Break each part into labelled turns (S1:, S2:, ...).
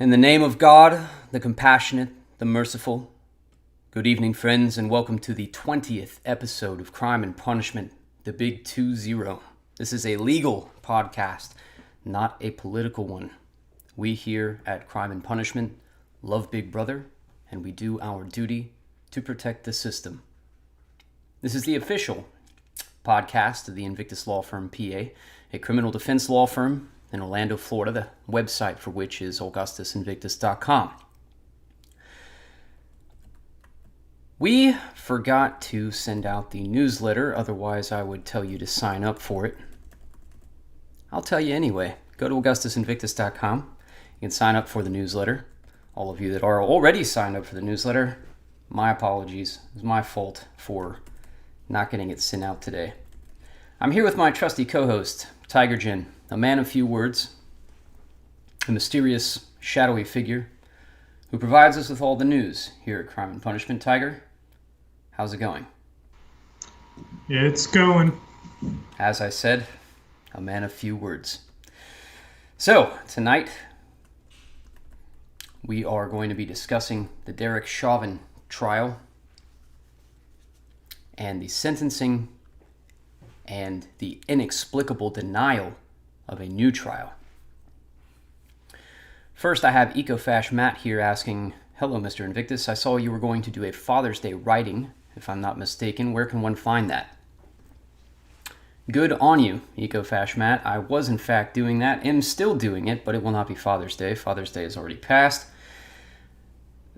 S1: In the name of God, the compassionate, the merciful, good evening, friends, and welcome to the 20th episode of Crime and Punishment, the Big 2-0. This is a legal podcast, not a political one. We here at Crime and Punishment love Big Brother, and we do our duty to protect the system. This is the official podcast of the Invictus Law Firm, PA, a criminal defense law firm in Orlando, Florida, the website for which is augustusinvictus.com. We forgot to send out the newsletter, otherwise I would tell you to sign up for it. I'll tell you anyway. Go to augustusinvictus.com. You can sign up for the newsletter. All of you that are already signed up for the newsletter, my apologies. It's my fault for not getting it sent out today. I'm here with my trusty co-host, Tiger Jin, a man of few words, a mysterious, shadowy figure who provides us with all the news here at Crime and Punishment. Tiger, how's it going?
S2: It's going.
S1: As I said, a man of few words. So, tonight, we are going to be discussing the Derek Chauvin trial and the sentencing and the inexplicable denial of a new trial. First, I have EcoFash Matt here asking, hello, Mr. Invictus. I saw you were going to do a Father's Day writing, if I'm not mistaken. Where can one find that? Good on you, EcoFash Matt. I was, in fact, doing that. Am still doing it, but it will not be Father's Day. Father's Day has already passed.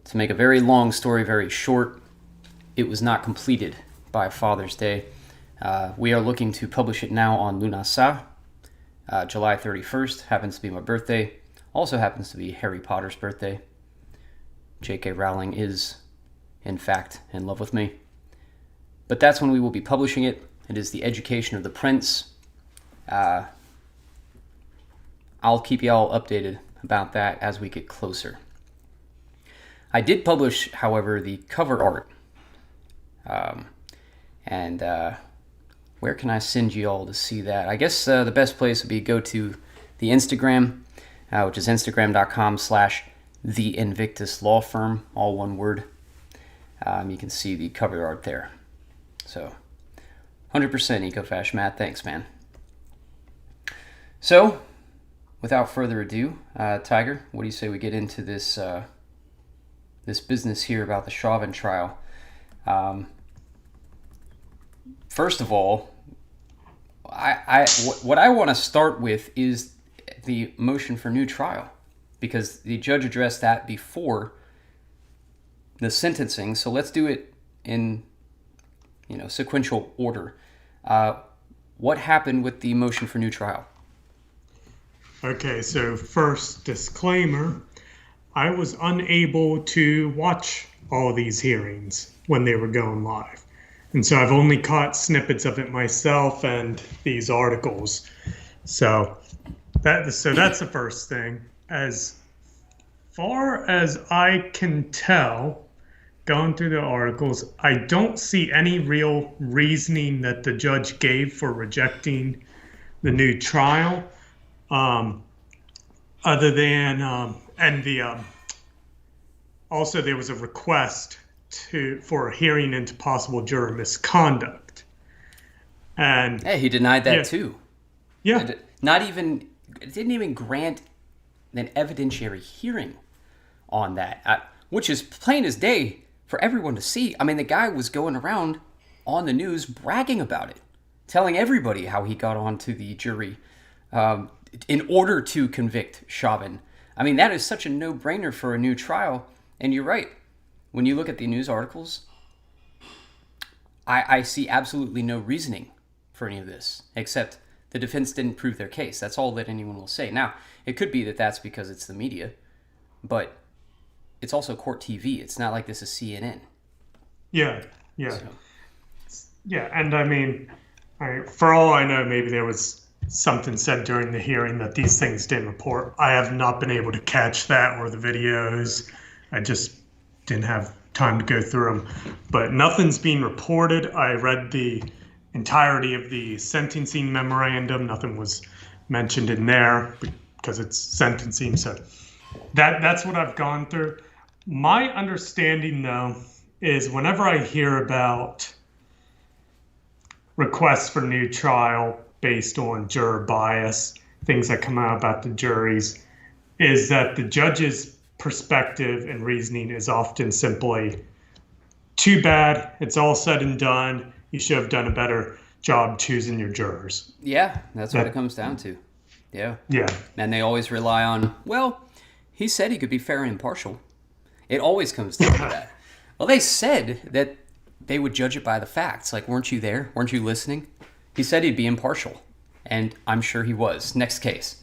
S1: To make a very long story very short, it was not completed by Father's Day. We are looking to publish it now on Lunasa. July 31st happens to be my birthday. Also happens to be Harry Potter's birthday. J.K. Rowling is, in fact, in love with me. But that's when we will be publishing it. It is The Education of the Prince. I'll keep you all updated about that as we get closer. I did publish, however, the cover art. Where can I send you all to see that? I guess the best place would be go to the Instagram, which is instagram.com/the Invictus Law Firm, all one word. You can see the cover art there. So, 100% EcoFash Matt, thanks, man. So, without further ado, Tiger, what do you say we get into this this business here about the Chauvin trial? First of all, what I want to start with is the motion for new trial, because the judge addressed that before the sentencing. So let's do it in, sequential order. What happened with the motion for new trial?
S2: Okay, so first disclaimer, I was unable to watch all these hearings when they were going live. And so I've only caught snippets of it myself and these articles. So that's the first thing. As far as I can tell, going through the articles, I don't see any real reasoning that the judge gave for rejecting the new trial, other than also there was a request for a hearing into possible juror misconduct, and
S1: hey, he denied that too.
S2: Yeah,
S1: it didn't even grant an evidentiary hearing on that, which is plain as day for everyone to see. I mean, the guy was going around on the news bragging about it, telling everybody how he got onto the jury in order to convict Chauvin. I mean, that is such a no-brainer for a new trial. And you're right. When you look at the news articles, I see absolutely no reasoning for any of this, except the defense didn't prove their case. That's all that anyone will say. Now, it could be that that's because it's the media, but it's also court TV. It's not like this is CNN.
S2: Yeah. Yeah, and I mean, for all I know, maybe there was something said during the hearing that these things didn't report. I have not been able to catch that or the videos. I just didn't have time to go through them. But nothing's being reported. I read the entirety of the sentencing memorandum. Nothing was mentioned in there because it's sentencing. So That's what I've gone through. My understanding, though, is whenever I hear about requests for new trial based on juror bias, things that come out about the juries, is that the judge's perspective and reasoning is often simply, too bad, it's all said and done. You should have done a better job choosing your jurors.
S1: Yeah, that's what it comes down to. Yeah.
S2: Yeah.
S1: And they always rely on, well, he said he could be fair and impartial. It always comes down to that. Well, they said that they would judge it by the facts. Like, weren't you there? Weren't you listening? He said he'd be impartial. And I'm sure he was. Next case.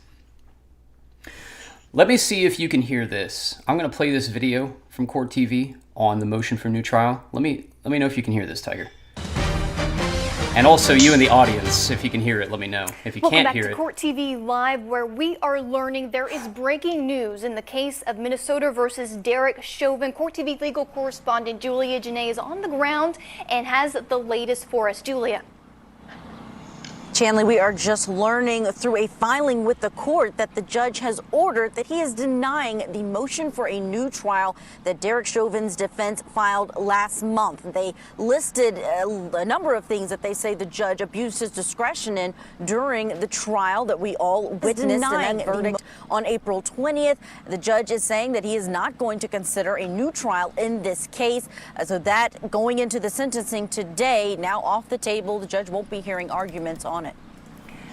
S1: Let me see if you can hear this. I'm going to play this video from Court TV on the motion for new trial. Let me know if you can hear this, Tiger. And also, you in the audience, if you can hear it, let me know. If you can't hear it.
S3: Welcome back to Court TV Live, where we are learning there is breaking news in the case of Minnesota versus Derek Chauvin. Court TV legal correspondent Julia Janae is on the ground and has the latest for us. Julia.
S4: Chanley, we are just learning through a filing with the court that the judge has ordered that he is denying the motion for a new trial that Derek Chauvin's defense filed last month. They listed a number of things that they say the judge abused his discretion in during the trial that we all witnessed in that verdict on April 20th. The judge is saying that he is not going to consider a new trial in this case. So that going into the sentencing today, now off the table, the judge won't be hearing arguments on it.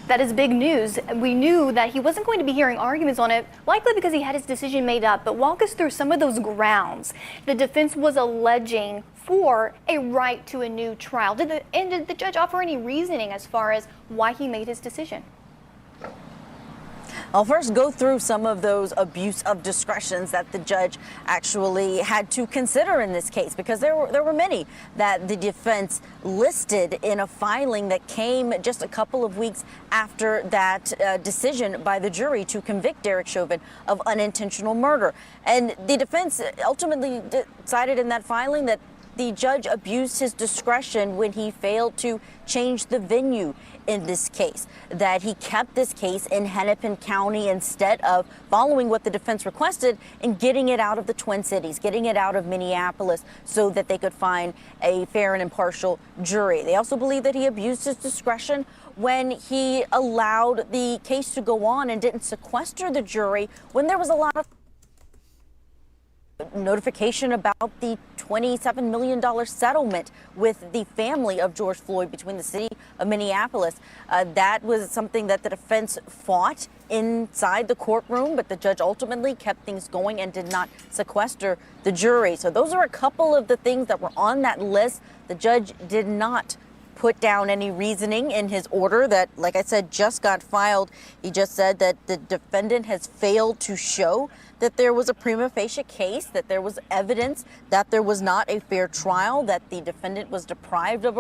S3: That is big news. We knew that he wasn't going to be hearing arguments on it, likely because he had his decision made up. But walk us through some of those grounds the defense was alleging for a right to a new trial. Did the judge offer any reasoning as far as why he made his decision?
S4: I'll first go through some of those abuse of discretions that the judge actually had to consider in this case, because there were many that the defense listed in a filing that came just a couple of weeks after that decision by the jury to convict Derek Chauvin of unintentional murder. And the defense ultimately decided in that filing that the judge abused his discretion when he failed to change the venue in this case, that he kept this case in Hennepin County instead of following what the defense requested and getting it out of the Twin Cities, getting it out of Minneapolis so that they could find a fair and impartial jury. They also believe that he abused his discretion when he allowed the case to go on and didn't sequester the jury when there was a lot of notification about the $27 million settlement with the family of George Floyd between the city of Minneapolis. That was something that the defense fought inside the courtroom, but the judge ultimately kept things going and did not sequester the jury. So those are a couple of the things that were on that list. The judge did not put down any reasoning in his order that, like I said, just got filed. He just said that the defendant has failed to show that there was a prima facie case, that there was evidence that there was not a fair trial, that the defendant was deprived of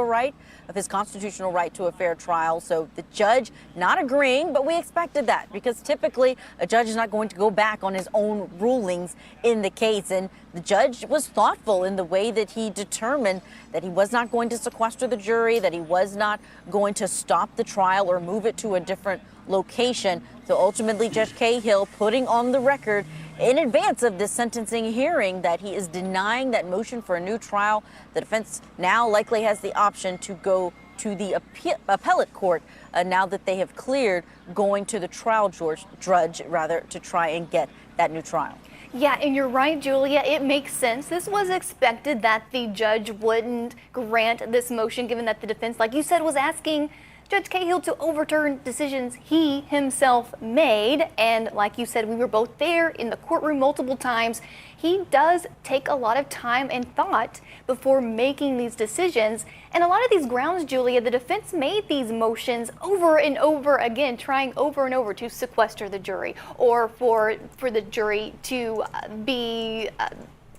S4: his constitutional right to a fair trial. So the judge not agreeing, but we expected that because typically a judge is not going to go back on his own rulings in the case. And the judge was thoughtful in the way that he determined that he was not going to sequester the jury, that he was not going to stop the trial or move it to a different location. So ultimately, Judge Cahill putting on the record in advance of this sentencing hearing that he is denying that motion for a new trial. The defense now likely has the option to go to the appellate court now that they have cleared going to the trial judge to try and get that new trial.
S3: Yeah, and you're right, Julia. It makes sense. This was expected that the judge wouldn't grant this motion, given that the defense, like you said, was asking Judge Cahill to overturn decisions he himself made. And like you said, we were both there in the courtroom multiple times. He does take a lot of time and thought before making these decisions. And a lot of these grounds, Julia, the defense made these motions over and over again, trying over and over to sequester the jury or for the jury to be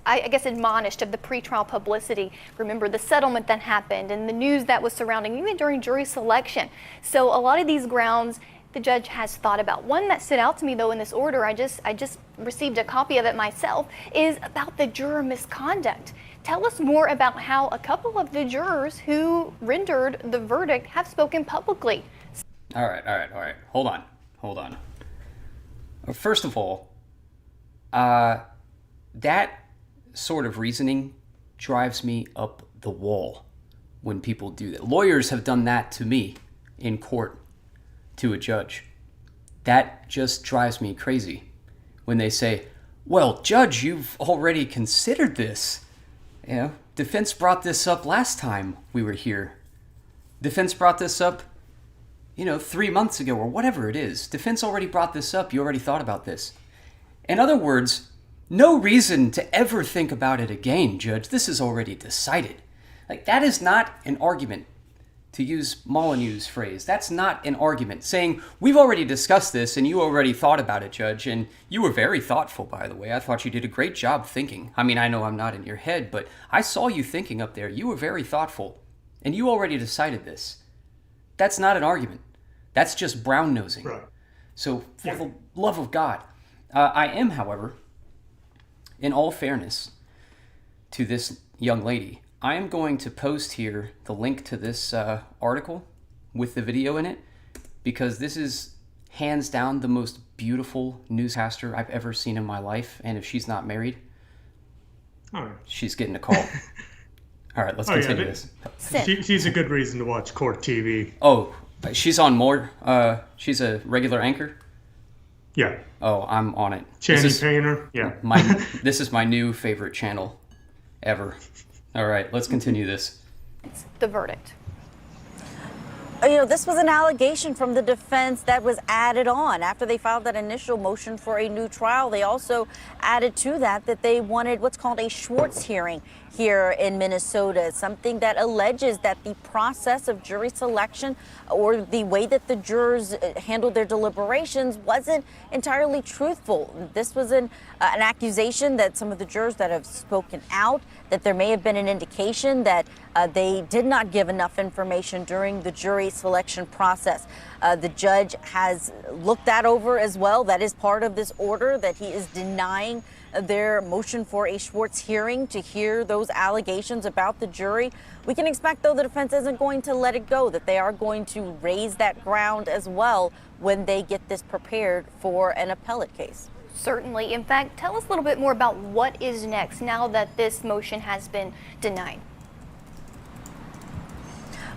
S3: I guess admonished of the pretrial publicity. Remember the settlement that happened and the news that was surrounding even during jury selection. So a lot of these grounds the judge has thought about. One that stood out to me though in this order, I just received a copy of it myself, is about the juror misconduct. Tell us more about how a couple of the jurors who rendered the verdict have spoken publicly.
S1: All right. Hold on. First of all, That sort of reasoning drives me up the wall when people do that. Lawyers have done that to me in court to a judge. That just drives me crazy when they say, well, judge, you've already considered this. You know, defense brought this up last time we were here. Defense brought this up, 3 months ago or whatever it is. Defense already brought this up. You already thought about this. In other words, no reason to ever think about it again, Judge. This is already decided. Like, that is not an argument, to use Molyneux's phrase. That's not an argument. Saying, we've already discussed this and you already thought about it, Judge. And you were very thoughtful, by the way. I thought you did a great job thinking. I mean, I know I'm not in your head, but I saw you thinking up there. You were very thoughtful. And you already decided this. That's not an argument. That's just brown-nosing. Right. So, for the love of God. I am, however, in all fairness to this young lady, I am going to post here the link to this article with the video in it, because this is hands down the most beautiful newscaster I've ever seen in my life. And if she's not married, she's getting a call. All right, let's continue this.
S2: She's a good reason to watch court TV.
S1: Oh, she's on more. She's a regular anchor.
S2: Yeah.
S1: Oh, I'm on it.
S2: Channing Painter. Yeah.
S1: This is my new favorite channel ever. All right, let's continue this.
S3: It's the verdict.
S4: This was an allegation from the defense that was added on after they filed that initial motion for a new trial. They also added to that they wanted what's called a Schwartz hearing here in Minnesota, something that alleges that the process of jury selection or the way that the jurors handled their deliberations wasn't entirely truthful. This was an accusation that some of the jurors that have spoken out, that there may have been an indication that they did not give enough information during the jury selection process. The judge has looked that over as well. That is part of this order, that he is denying their motion for a Schwartz hearing to hear those allegations about the jury. We can expect, though, the defense isn't going to let it go, that they are going to raise that ground as well when they get this prepared for an appellate case.
S3: Certainly. In fact, tell us a little bit more about what is next now that this motion has been denied.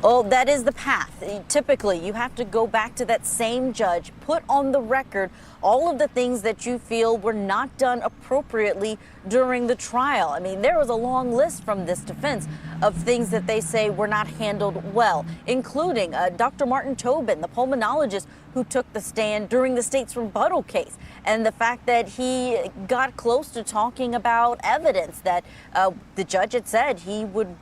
S4: Well, that is the path. Typically, you have to go back to that same judge, put on the record all of the things that you feel were not done appropriately during the trial. I mean, there was a long list from this defense of things that they say were not handled well, including Dr. Martin Chauvin, the pulmonologist who took the stand during the state's rebuttal case, and the fact that he got close to talking about evidence that the judge had said he would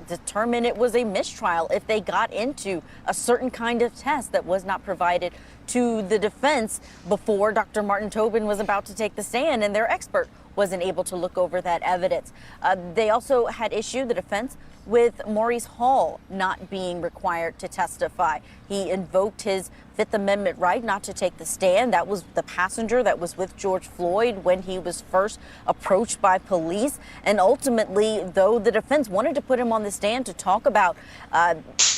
S4: determine it was a mistrial if they got into a certain kind of test that was not provided to the defense before Dr. Martin Chauvin was about to take the stand, and their expert wasn't able to look over that evidence. They also had issue, the defense, with Maurice Hall not being required to testify. He invoked his Fifth Amendment right not to take the stand. That was the passenger that was with George Floyd when he was first approached by police. And ultimately, though the defense wanted to put him on the stand to talk about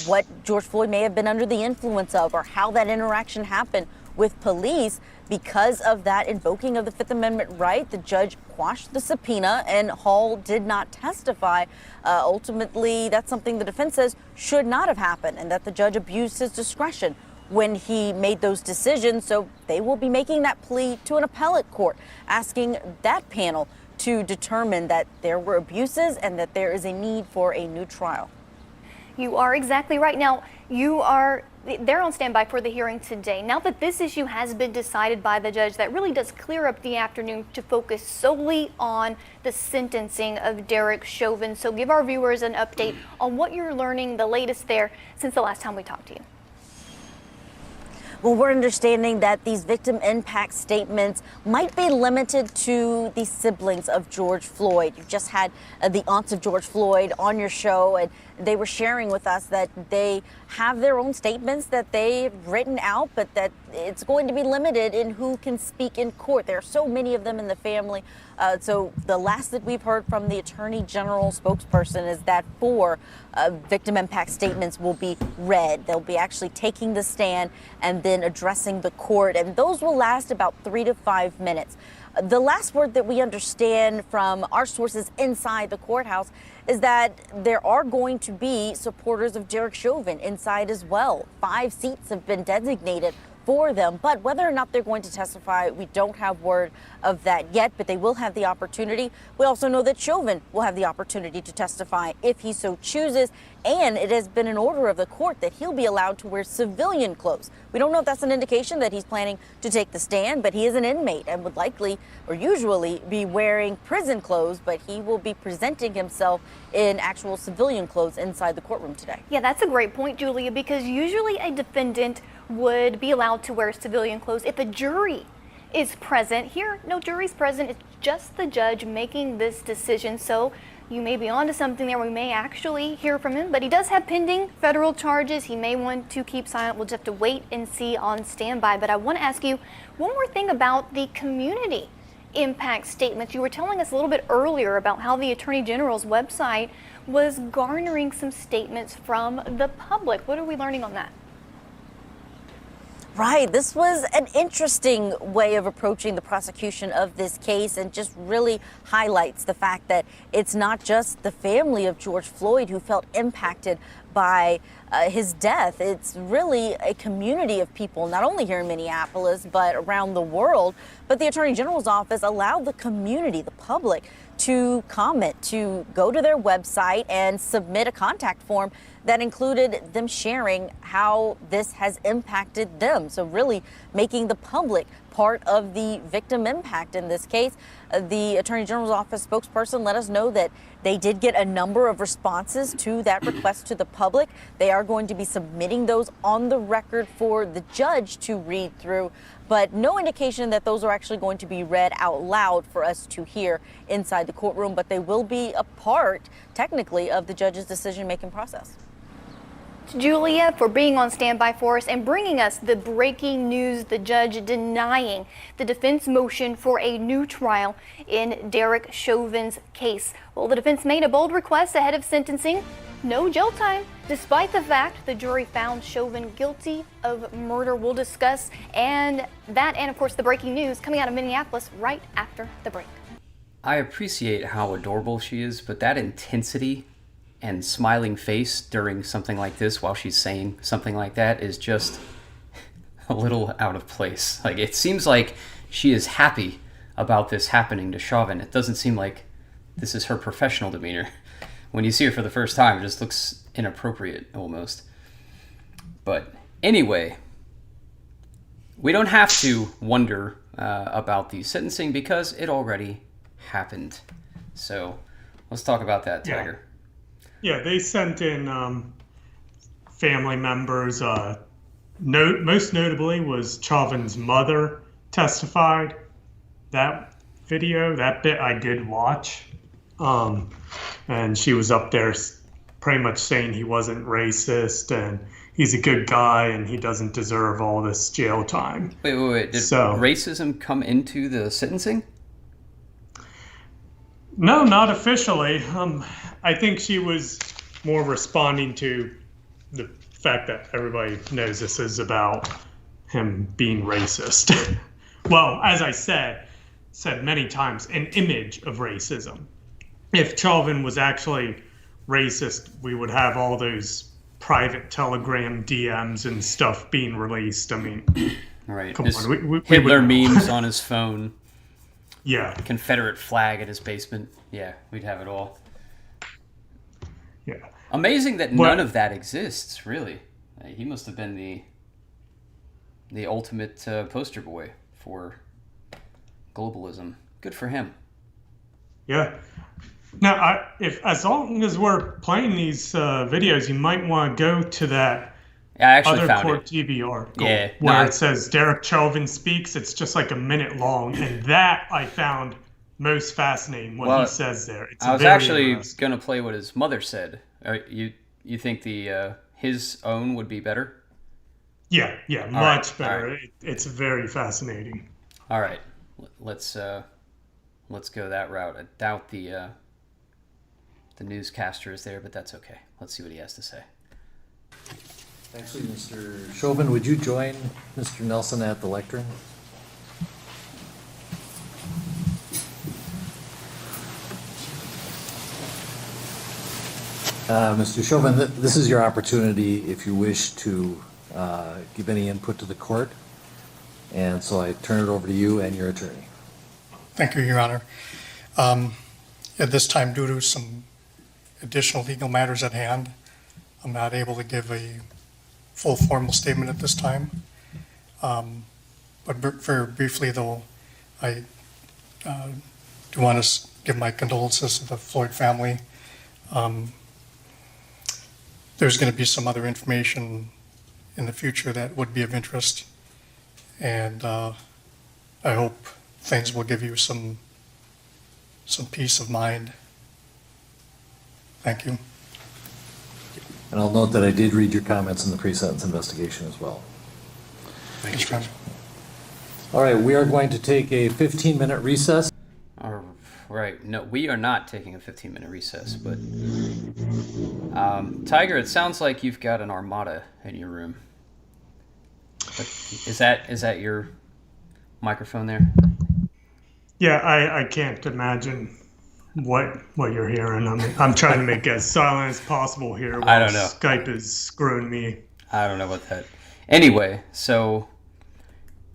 S4: what George Floyd may have been under the influence of or how that interaction happened with police, because of that invoking of the Fifth Amendment right, the judge quashed the subpoena and Hall did not testify. Ultimately, that's something the defense says should not have happened, and that the judge abused his discretion when he made those decisions. So they will be making that plea to an appellate court, asking that panel to determine that there were abuses and that there is a need for a new trial.
S3: You are exactly right. Now, they're on standby for the hearing today. Now that this issue has been decided by the judge, that really does clear up the afternoon to focus solely on the sentencing of Derek Chauvin. So give our viewers an update on what you're learning, the latest there, since the last time we talked to you.
S4: Well, we're understanding that these victim impact statements might be limited to the siblings of George Floyd. You just had the aunts of George Floyd on your show, and they were sharing with us that they have their own statements that they've written out, but that it's going to be limited in who can speak in court. There are so many of them in the family. So the last that we've heard from the Attorney General spokesperson is that 4 victim impact statements will be read. They'll be actually taking the stand and then addressing the court, and those will last about 3 to 5 minutes. The last word that we understand from our sources inside the courthouse is that there are going to be supporters of Derek Chauvin inside as well. 5 seats have been designated for them, but whether or not they're going to testify, we don't have word of that yet, but they will have the opportunity. We also know that Chauvin will have the opportunity to testify if he so chooses, and it has been an order of the court that he'll be allowed to wear civilian clothes. We don't know if that's an indication that he's planning to take the stand, but he is an inmate and would likely or usually be wearing prison clothes, but he will be presenting himself in actual civilian clothes inside the courtroom today.
S3: Yeah, that's a great point, Julia, because usually a defendant would be allowed to wear civilian clothes if a jury is present. Here, no jury's present. It's just the judge making this decision. So you may be onto something there. We may actually hear from him, but he does have pending federal charges. He may want to keep silent. We'll just have to wait and see on standby. But I want to ask you one more thing about the community impact statements. You were telling us a little bit earlier about how the Attorney General's website was garnering some statements from the public. What are we learning on that?
S4: Right. This was an interesting way of approaching the prosecution of this case, and just really highlights the fact that it's not just the family of George Floyd who felt impacted by his death. It's really a community of people, not only here in Minneapolis, but around the world. But the Attorney General's office allowed the community, the public, to comment, to go to their website and submit a contact form that included them sharing how this has impacted them. So really making the public part of the victim impact in this case. The Attorney General's office spokesperson let us know that they did get a number of responses to that request to the public. They are going to be submitting those on the record for the judge to read through, but no indication that those are actually going to be read out loud for us to hear inside the courtroom, but they will be a part, technically, of the judge's decision-making process.
S3: Julia, for being on standby for us and bringing us the breaking news, the judge denying the defense motion for a new trial in Derek Chauvin's case. Well, the defense made a bold request ahead of sentencing. No jail time, despite the fact the jury found Chauvin guilty of murder. We'll discuss and that and, of course, the breaking news coming out of Minneapolis right after the break.
S1: I appreciate how adorable she is, but that intensity and smiling face during something like this while she's saying something like that is just a little out of place. Like, it seems like she is happy about this happening to Chauvin. It doesn't seem like this is her professional demeanor. When you see her for the first time, it just looks inappropriate almost. But anyway, we don't have to wonder about the sentencing because it already happened. So let's talk about that, Tiger.
S2: Yeah, they sent in family members. Most notably was Chauvin's mother testified. That video, that bit I did watch. And she was up there pretty much saying he wasn't racist and he's a good guy and he doesn't deserve all this jail time.
S1: Wait. Did racism come into the sentencing?
S2: No, not officially. I think she was more responding to the fact that everybody knows this is about him being racist. Well, as I said many times, an image of racism. If Chauvin was actually racist, we would have all those private Telegram DMs and stuff being released. I mean,
S1: right.
S2: Come on, we
S1: Hitler memes on his phone.
S2: Yeah.
S1: Confederate flag at his basement. Yeah, we'd have it all.
S2: Yeah.
S1: Amazing that none of that exists, really. He must have been the ultimate poster boy for globalism. Good for him.
S2: Yeah. Now, as long as we're playing these videos, you might want to go to that
S1: I actually
S2: other
S1: found
S2: Court
S1: it.
S2: TV article
S1: where
S2: it says Derek Chauvin speaks. It's just like a minute long, and that I found most fascinating. What he says there. It's
S1: I was
S2: very
S1: actually
S2: interesting.
S1: going to play what his mother said. You think the his own would be better?
S2: Yeah, much better.
S1: Right.
S2: It's very fascinating.
S1: All right, let's go that route. I doubt the newscaster is there, but that's okay. Let's see what he has to say.
S5: Actually, Mr. Chauvin, would you join Mr. Nelson at the lectern? Mr. Chauvin, this is your opportunity if you wish to give any input to the court. And so I turn it over to you and your attorney.
S6: Thank you, Your Honor. At this time, due to some additional legal matters at hand, I'm not able to give a full formal statement at this time. But very briefly, though, I do want to give my condolences to the Floyd family. There's going to be some other information in the future that would be of interest, and I hope things will give you some peace of mind. Thank you.
S5: And I'll note that I did read your comments in the pre-sentence investigation as well.
S6: Thank you.
S5: All right, we are going to take a 15-minute recess.
S1: All right. No, we are not taking a 15-minute recess, but Tiger, it sounds like you've got an armada in your room. Is that your microphone there?
S2: Yeah, I can't imagine what you're hearing. I'm trying to make it as silent as possible here while
S1: I don't know.
S2: Skype is screwing me.
S1: I don't know about that. Anyway, so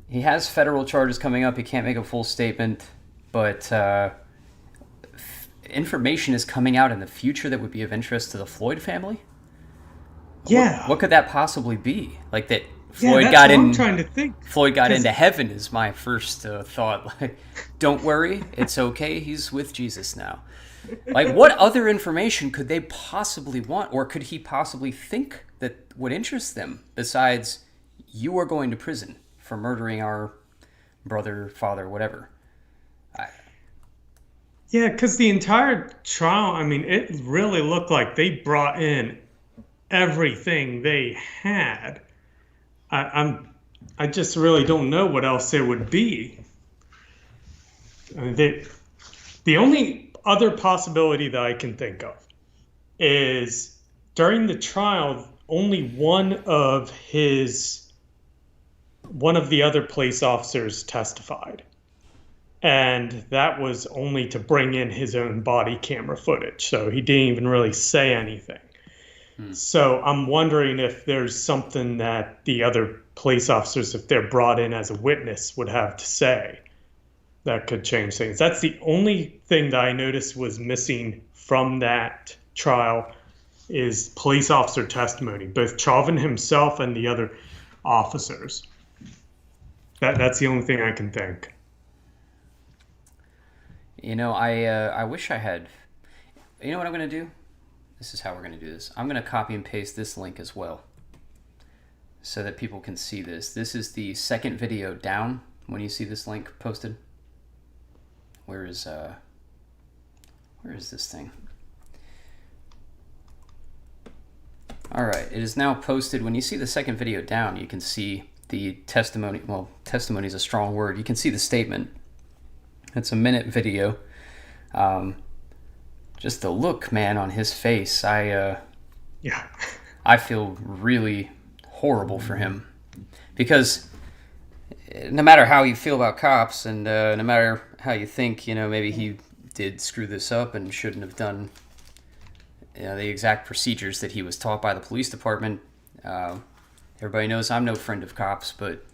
S1: he has federal charges coming up. He can't make a full statement, but information is coming out in the future that would be of interest to the Floyd family.
S2: Yeah.
S1: What could that possibly be? Like that
S2: Yeah,
S1: Floyd
S2: that's
S1: got
S2: what
S1: in.
S2: I'm trying to think.
S1: Floyd got
S2: 'Cause-
S1: into heaven is my first thought. Like, don't worry, it's okay. He's with Jesus now. Like, what other information could they possibly want, or could he possibly think that would interest them besides you are going to prison for murdering our brother, father, whatever?
S2: Yeah, because the entire trial, I mean, it really looked like they brought in everything they had. I just really don't know what else there would be. I mean, the only other possibility that I can think of is during the trial, only one of the other police officers testified. And that was only to bring in his own body camera footage. So he didn't even really say anything. So I'm wondering if there's something that the other police officers, if they're brought in as a witness, would have to say that could change things. That's the only thing that I noticed was missing from that trial is police officer testimony, both Chauvin himself and the other officers. That's the only thing I can think.
S1: You know, I wish I had. You know what I'm going to do? This is how we're going to do this. I'm going to copy and paste this link as well so that people can see this. This is the second video down when you see this link posted. Where is this thing? All right, it is now posted. When you see the second video down, you can see the testimony. Well, testimony is a strong word. You can see the statement. It's a minute video. Just the look, man, on his face. I feel really horrible for him because no matter how you feel about cops and no matter how you think, maybe he did screw this up and shouldn't have done the exact procedures that he was taught by the police department. Everybody knows I'm no friend of cops, but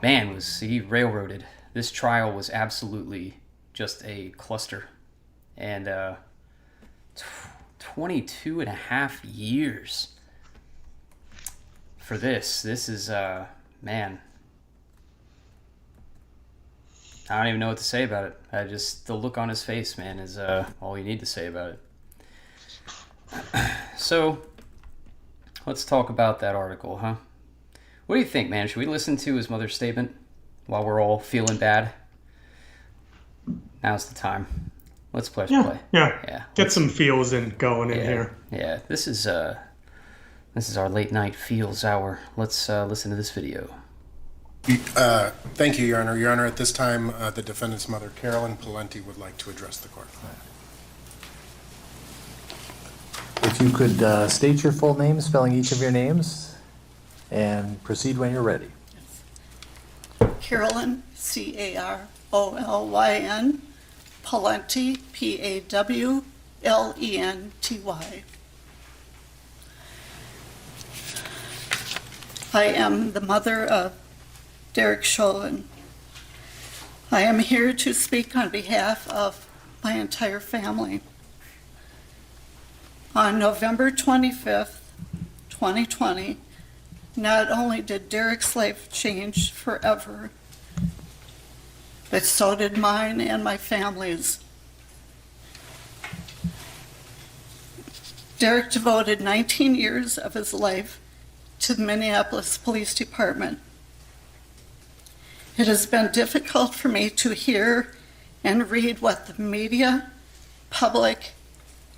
S1: man, was he railroaded. This trial was absolutely just a cluster. And 22 and a half years for this. This is, man. I don't even know what to say about it. The look on his face, man, is all you need to say about it. So, let's talk about that article, huh? What do you think, man? Should we listen to his mother's statement while we're all feeling bad? Now's the time. Let's play.
S2: Yeah. Get some feels going in here.
S1: Yeah, this is our late night feels hour. Let's listen to this video.
S7: Thank you, Your Honor. Your Honor, at this time, the defendant's mother, Carolyn Palenti, would like to address the court.
S5: If you could state your full name, spelling each of your names, and proceed when you're ready.
S8: Carolyn, Carolyn, Palenti, Pawlenty. I am the mother of Derek Chauvin. I am here to speak on behalf of my entire family. On November 25th, 2020, not only did Derek's life change forever, but so did mine and my family's. Derek devoted 19 years of his life to the Minneapolis Police Department. It has been difficult for me to hear and read what the media, public,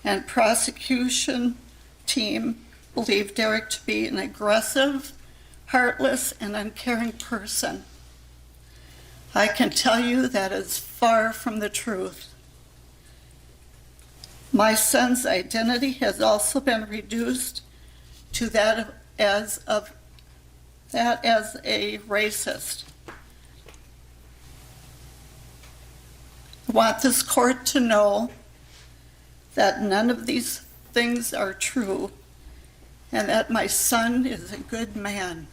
S8: and prosecution team believe Derek to be an aggressive, heartless, and uncaring person. I can tell you that is far from the truth. My son's identity has also been reduced to that as a racist. I want this court to know that none of these things are true and that my son is a good man.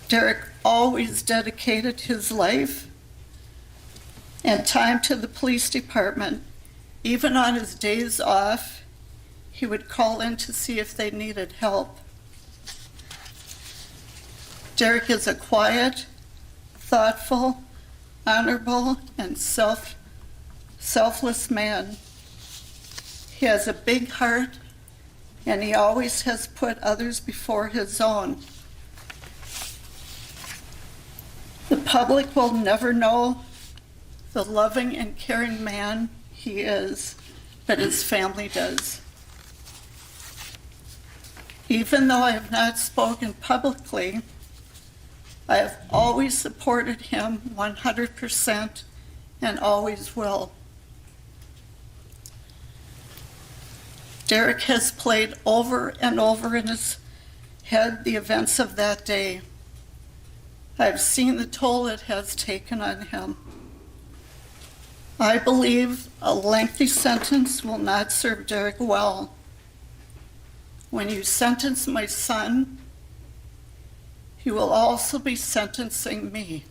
S8: Derek always dedicated his life and time to the police department. Even on his days off, he would call in to see if they needed help. Derek is a quiet, thoughtful, honorable, and selfless man. He has a big heart, and he always has put others before his own. The public will never know the loving and caring man he is, but his family does. Even though I have not spoken publicly, I have always supported him 100% and always will. Derek has played over and over in his head the events of that day. I've seen the toll it has taken on him. I believe a lengthy sentence will not serve Derek well. When you sentence my son, you will also be sentencing me.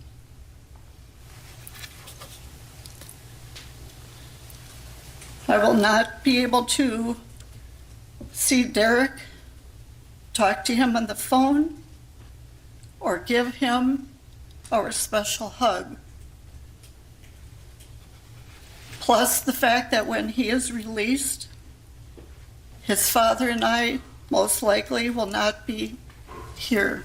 S8: I will not be able to see Derek, talk to him on the phone, or give him our special hug. Plus the fact that when he is released, his father and I most likely will not be here.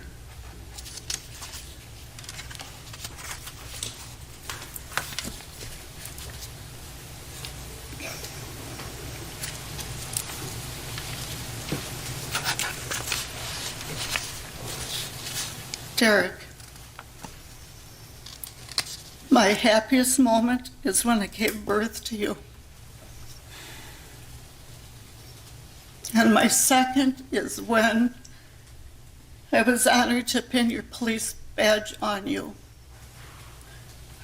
S8: Derek, my happiest moment is when I gave birth to you. And my second is when I was honored to pin your police badge on you.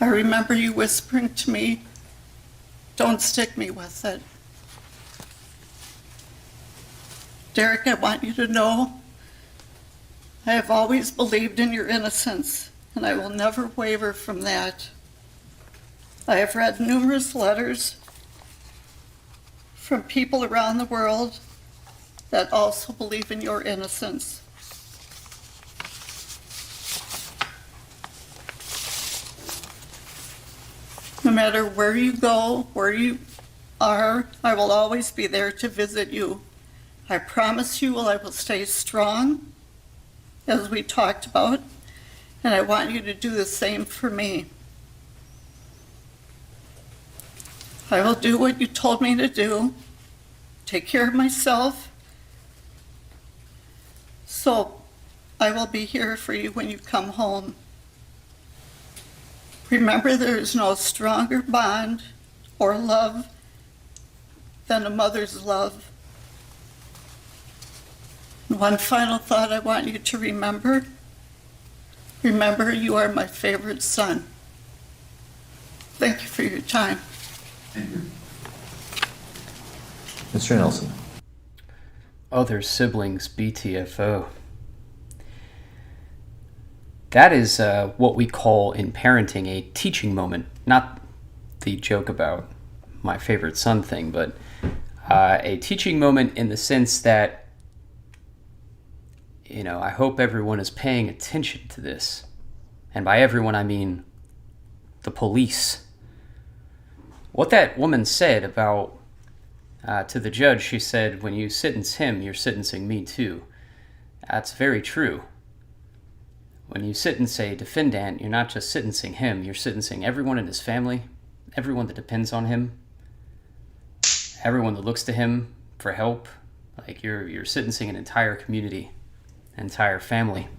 S8: I remember you whispering to me, "Don't stick me with it." Derek, I want you to know I have always believed in your innocence, and I will never waver from that. I have read numerous letters from people around the world that also believe in your innocence. No matter where you go, where you are, I will always be there to visit you. I promise you I will stay strong, as we talked about, and I want you to do the same for me. I will do what you told me to do, take care of myself, so I will be here for you when you come home. Remember, there is no stronger bond or love than a mother's love. One final thought I want you to remember. Remember, you are my favorite son. Thank you for your time.
S5: Mr. Nelson.
S1: Other siblings, BTFO. That is what we call in parenting a teaching moment. Not the joke about my favorite son thing, but a teaching moment in the sense that, I hope everyone is paying attention to this. And by everyone, I mean the police. What that woman said about, to the judge, she said, when you sentence him, you're sentencing me too. That's very true. When you sentence a defendant, you're not just sentencing him, you're sentencing everyone in his family, everyone that depends on him, everyone that looks to him for help. Like you're sentencing an entire community, entire family.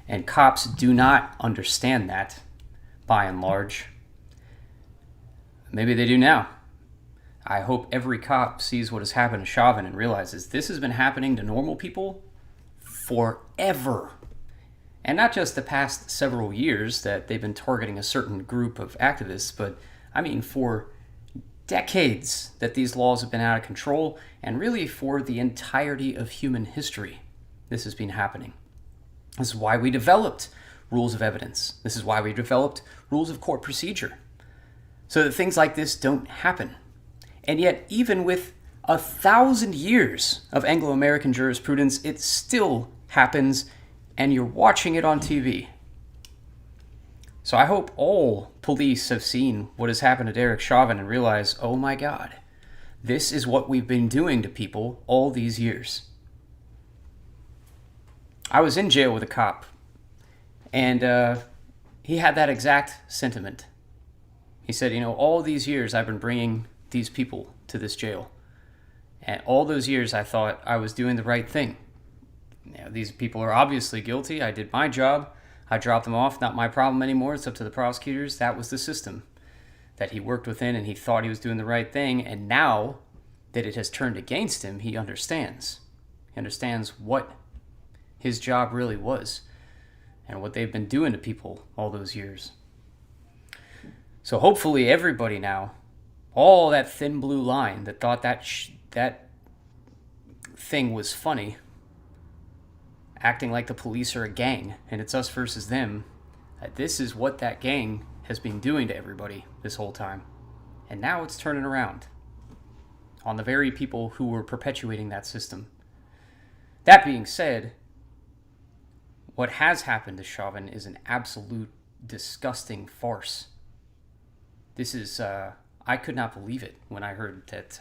S1: And cops do not understand that, by and large. Maybe they do now. I hope every cop sees what has happened to Chauvin and realizes this has been happening to normal people forever. And not just the past several years that they've been targeting a certain group of activists, but I mean for decades that these laws have been out of control, and really for the entirety of human history, this has been happening. This is why we developed rules of evidence. This is why we developed rules of court procedure, so that things like this don't happen. And yet, even with 1,000 years of Anglo-American jurisprudence, it still happens, and you're watching it on TV. So I hope all police have seen what has happened to Derek Chauvin and realize, oh my God, this is what we've been doing to people all these years. I was in jail with a cop, and he had that exact sentiment. He said, all these years I've been bringing these people to this jail. And all those years I thought I was doing the right thing. These people are obviously guilty. I did my job. I dropped them off. Not my problem anymore. It's up to the prosecutors. That was the system that he worked within, and he thought he was doing the right thing. And now that it has turned against him, he understands. He understands what his job really was and what they've been doing to people all those years. So hopefully everybody now, all that thin blue line that thought that thing was funny, acting like the police are a gang and it's us versus them, that this is what that gang has been doing to everybody this whole time. And now it's turning around on the very people who were perpetuating that system. That being said, what has happened to Chauvin is an absolute disgusting farce. This is, I could not believe it when I heard that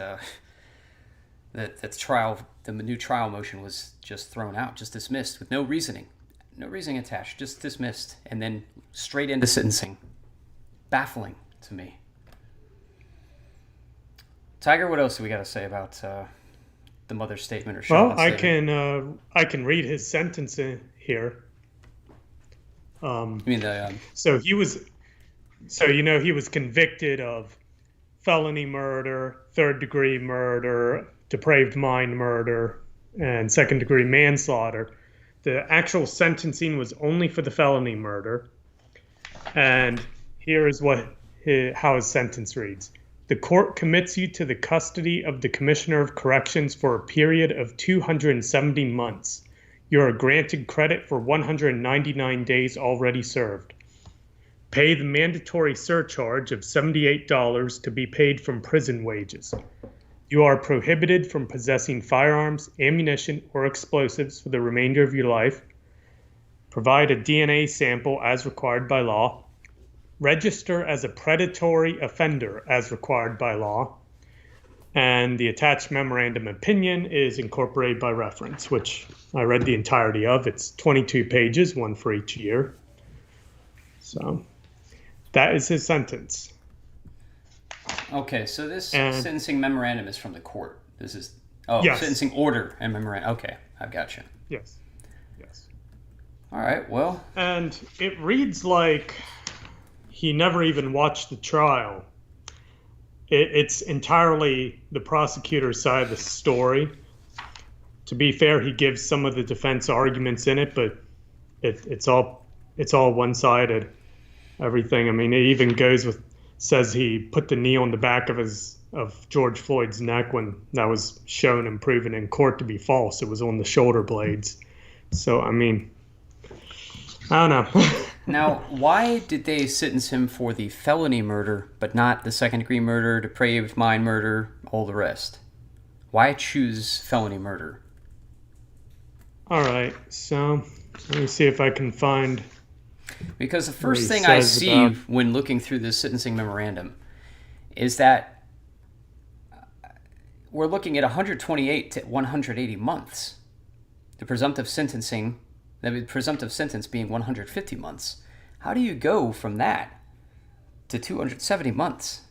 S1: the new trial motion was just thrown out, just dismissed with no reasoning attached, just dismissed, and then straight into sentencing. Baffling to me. Tiger, what else do we got to say about the mother's statement or Chauvin's statement?
S2: I can read his sentence in here.
S1: You mean the?
S2: He was convicted of felony murder, third-degree murder, depraved mind murder, and second-degree manslaughter. The actual sentencing was only for the felony murder. And here is how his sentence reads. The court commits you to the custody of the Commissioner of Corrections for a period of 270 months. You are granted credit for 199 days already served. Pay the mandatory surcharge of $78 to be paid from prison wages. You are prohibited from possessing firearms, ammunition, or explosives for the remainder of your life. Provide a DNA sample as required by law. Register as a predatory offender as required by law. And the attached memorandum opinion is incorporated by reference, which I read the entirety of. It's 22 pages, one for each year. So that is his sentence.
S1: Okay, so this sentencing memorandum is from the court. This is yes. Sentencing order and memorandum. Okay, I've got you.
S2: Yes.
S1: All right, well.
S2: And it reads like he never even watched the trial. It's entirely the prosecutor's side of the story. To be fair, he gives some of the defense arguments in it, but it's all one-sided. Everything. I mean, it even says he put the knee on the back of George Floyd's neck when that was shown and proven in court to be false. It was on the shoulder blades. So, I mean, I don't know.
S1: Now, why did they sentence him for the felony murder, but not the second-degree murder, depraved mind murder, all the rest? Why choose felony murder?
S2: All right, so let me see if I can find.
S1: Because the
S2: What
S1: first
S2: he
S1: thing I
S2: says
S1: see
S2: about-
S1: when looking through this sentencing memorandum is that we're looking at 128 to 180 months. The presumptive sentence being 150 months. How do you go from that to 270 months?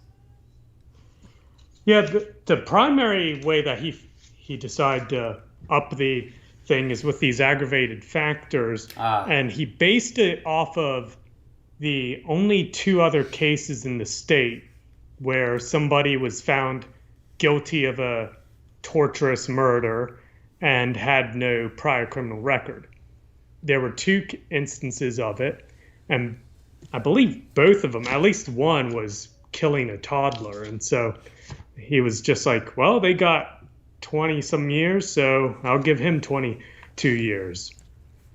S2: Yeah, the primary way that he decided to up the thing is with these aggravated factors, and he based it off of the only two other cases in the state where somebody was found guilty of a torturous murder and had no prior criminal record. There were two instances of it, and I believe both of them, at least one, was killing a toddler. And so he was just like, well, they got 20-some years, so I'll give him 22 years.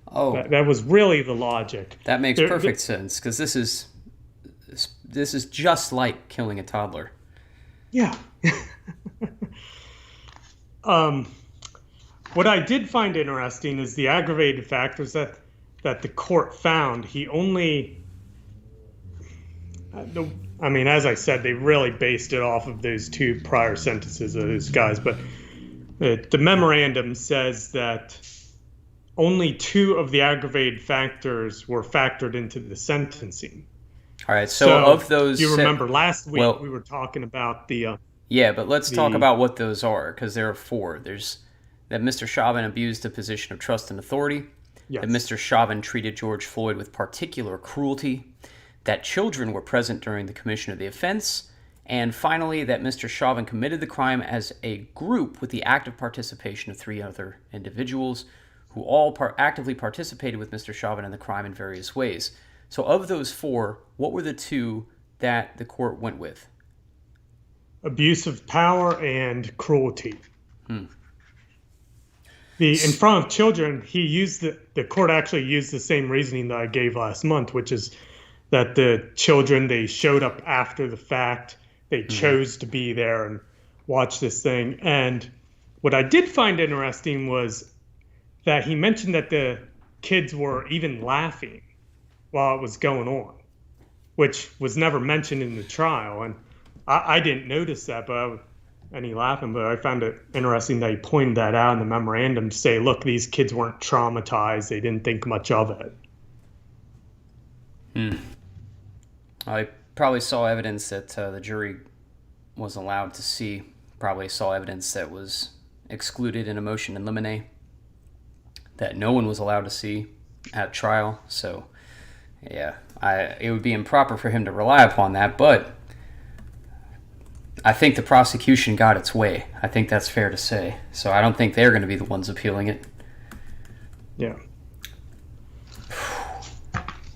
S1: Oh,
S2: That was really the logic.
S1: that makes perfect sense, because this is just like killing a toddler.
S2: Yeah. What I did find interesting is the aggravated factors that the court found. He only, I mean, as I said, they really based it off of those two prior sentences of those guys. But the memorandum says that only two of the aggravated factors were factored into the sentencing.
S1: All right, so of those...
S2: You remember last week
S1: well,
S2: we were talking about the...
S1: yeah, but let's talk about what those are, because there are four. There's that Mr. Chauvin abused a position of trust and authority,
S2: Yes.
S1: that Mr. Chauvin treated George Floyd with particular cruelty, that children were present during the commission of the offense, and finally, that Mr. Chauvin committed the crime as a group with the active participation of three other individuals who all actively participated with Mr. Chauvin in the crime in various ways. So of those four, what were the two that the court went with?
S2: Abuse of power and cruelty. In front of children, he used the court actually used the same reasoning that I gave last month, which is that the children, they showed up after the fact. They chose to be there and watch this thing. And what I did find interesting was that he mentioned that the kids were even laughing while it was going on, which was never mentioned in the trial. And I didn't notice that, but I found it interesting that he pointed that out in the memorandum to say, look, these kids weren't traumatized. They didn't think much of it.
S1: I probably saw evidence that the jury was allowed to see, probably saw evidence that was excluded in a motion in limine that no one was allowed to see at trial. So, yeah, it would be improper for him to rely upon that, but I think the prosecution got its way. I think that's fair to say. So I don't think they're going to be the ones appealing it.
S2: Yeah.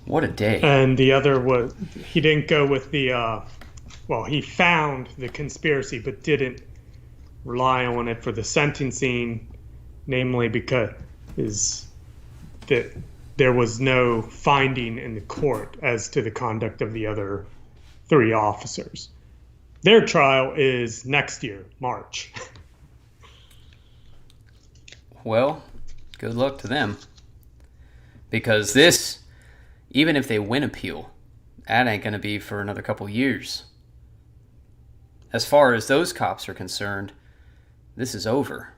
S1: What a day.
S2: And the other was, he didn't go with the, he found the conspiracy, but didn't rely on it for the sentencing, namely because that there was no finding in the court as to the conduct of the other three officers. Their trial is next year, March.
S1: Well, good luck to them. Because this, even if they win appeal, that ain't going to be for another couple years. As far as those cops are concerned, this is over.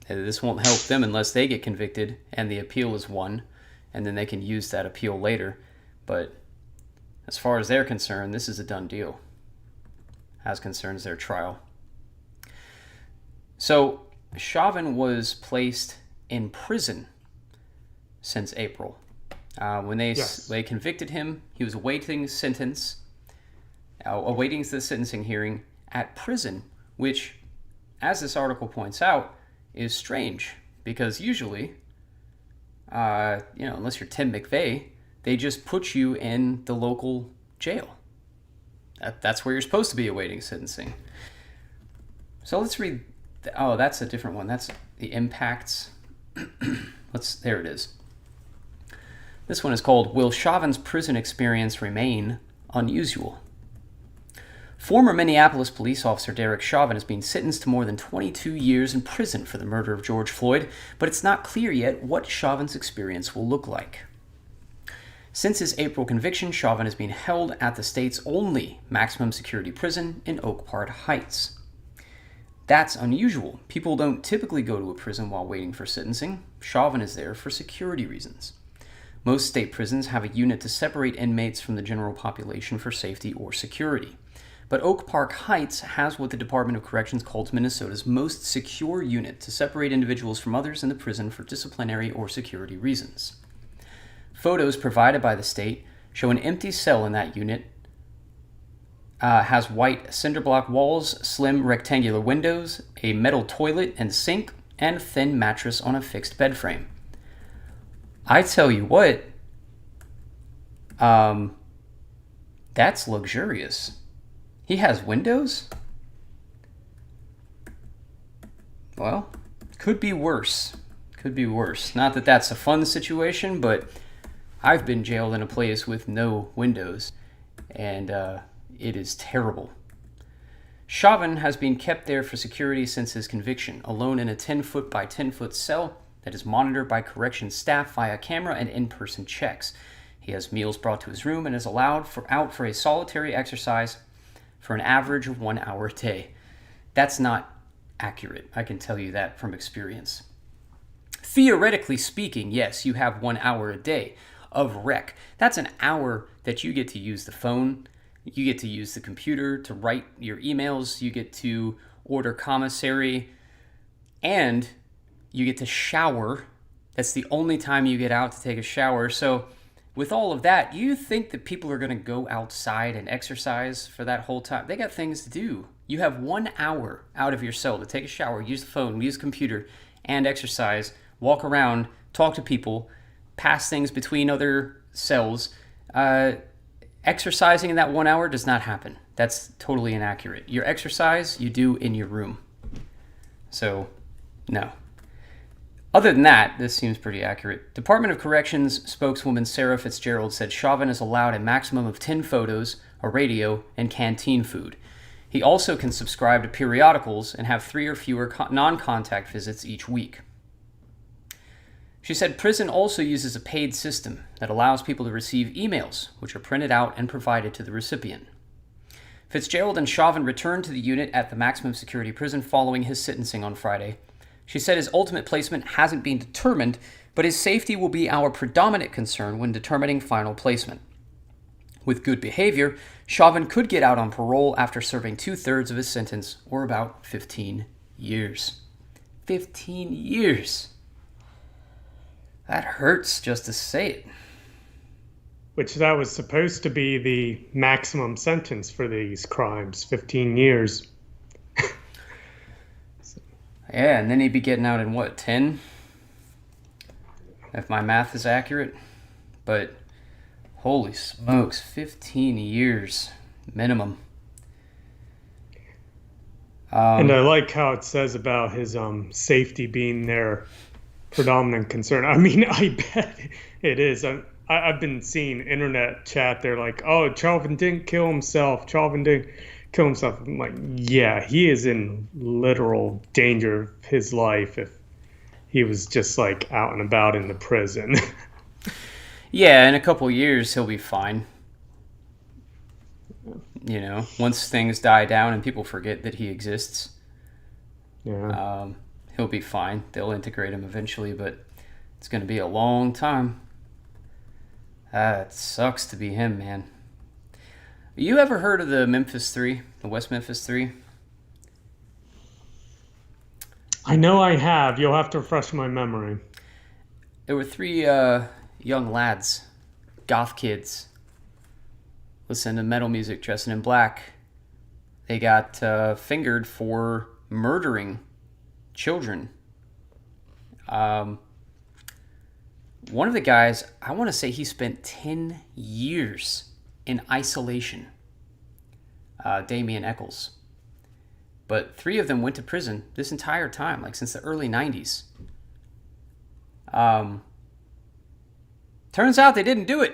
S1: This won't help them unless they get convicted and the appeal is won, and then they can use that appeal later. But as far as they're concerned, this is a done deal, as concerns their trial. So Chauvin was placed in prison since April. When they convicted him, he was awaiting the sentencing hearing at prison, which, as this article points out, is strange because usually, unless you're Tim McVeigh, they just put you in the local jail. That's where you're supposed to be awaiting sentencing. So let's read. That's a different one. That's the impacts. There it is. This one is called, Will Chauvin's Prison Experience Remain Unusual? Former Minneapolis police officer Derek Chauvin has been sentenced to more than 22 years in prison for the murder of George Floyd, but it's not clear yet what Chauvin's experience will look like. Since his April conviction, Chauvin has been held at the state's only maximum security prison in Oak Park Heights. That's unusual. People don't typically go to a prison while waiting for sentencing. Chauvin is there for security reasons. Most state prisons have a unit to separate inmates from the general population for safety or security. But Oak Park Heights has what the Department of Corrections calls Minnesota's most secure unit to separate individuals from others in the prison for disciplinary or security reasons. Photos provided by the state show an empty cell in that unit has white cinder block walls, slim rectangular windows, a metal toilet and sink, and thin mattress on a fixed bed frame. I tell you what, that's luxurious. He has windows? Well, could be worse. Could be worse. Not that that's a fun situation, but I've been jailed in a place with no windows, and it is terrible. Chauvin has been kept there for security since his conviction, alone in a 10-foot by 10-foot cell that is monitored by corrections staff via camera and in-person checks. He has meals brought to his room and is allowed out for a solitary exercise for an average of 1 hour a day. That's not accurate. I can tell you that from experience. Theoretically speaking, yes, you have 1 hour a day of rec. That's an hour that you get to use the phone, you get to use the computer to write your emails, you get to order commissary, and you get to shower. That's the only time you get out to take a shower. So with all of that, you think that people are going to go outside and exercise for that whole time? They got things to do. You have 1 hour out of your cell to take a shower, use the phone, use the computer, and exercise, walk around, talk to people, pass things between other cells. Exercising in that 1 hour does not happen. That's totally inaccurate. Your exercise, you do in your room. So, no. Other than that, this seems pretty accurate. Department of Corrections spokeswoman Sarah Fitzgerald said Chauvin is allowed a maximum of 10 photos, a radio, and canteen food. He also can subscribe to periodicals and have 3 or fewer non-contact visits each week. She said prison also uses a paid system that allows people to receive emails, which are printed out and provided to the recipient. Fitzgerald and Chauvin returned to the unit at the maximum security prison following his sentencing on Friday. She said his ultimate placement hasn't been determined, but his safety will be our predominant concern when determining final placement. With good behavior, Chauvin could get out on parole after serving 2/3 of his sentence, or about 15 years. 15 years! That hurts just to say it.
S2: Which that was supposed to be the maximum sentence for these crimes, 15 years.
S1: Yeah, and then he'd be getting out in what, 10? If my math is accurate. But holy smokes, 15 years minimum.
S2: And I like how it says about his safety being their predominant concern. I mean, I bet it is. I've been seeing internet chat. They're like, oh, Chauvin didn't kill himself. Chauvin didn't kill himself. I'm like, yeah, he is in literal danger of his life if he was just like out and about in the prison.
S1: Yeah, in a couple years, he'll be fine. You know, once things die down and people forget that he exists,
S2: Yeah.
S1: He'll be fine. They'll integrate him eventually, but it's going to be a long time. It sucks to be him, man. You ever heard of the Memphis 3, the West Memphis 3?
S2: I know I have. You'll have to refresh my memory.
S1: There were 3 young lads, goth kids, listening to metal music, dressing in black. They got fingered for murdering children. One of the guys, I want to say he spent 10 years in isolation. Damian Eccles. But 3 of them went to prison this entire time, like since the early 90s. Turns out they didn't do it.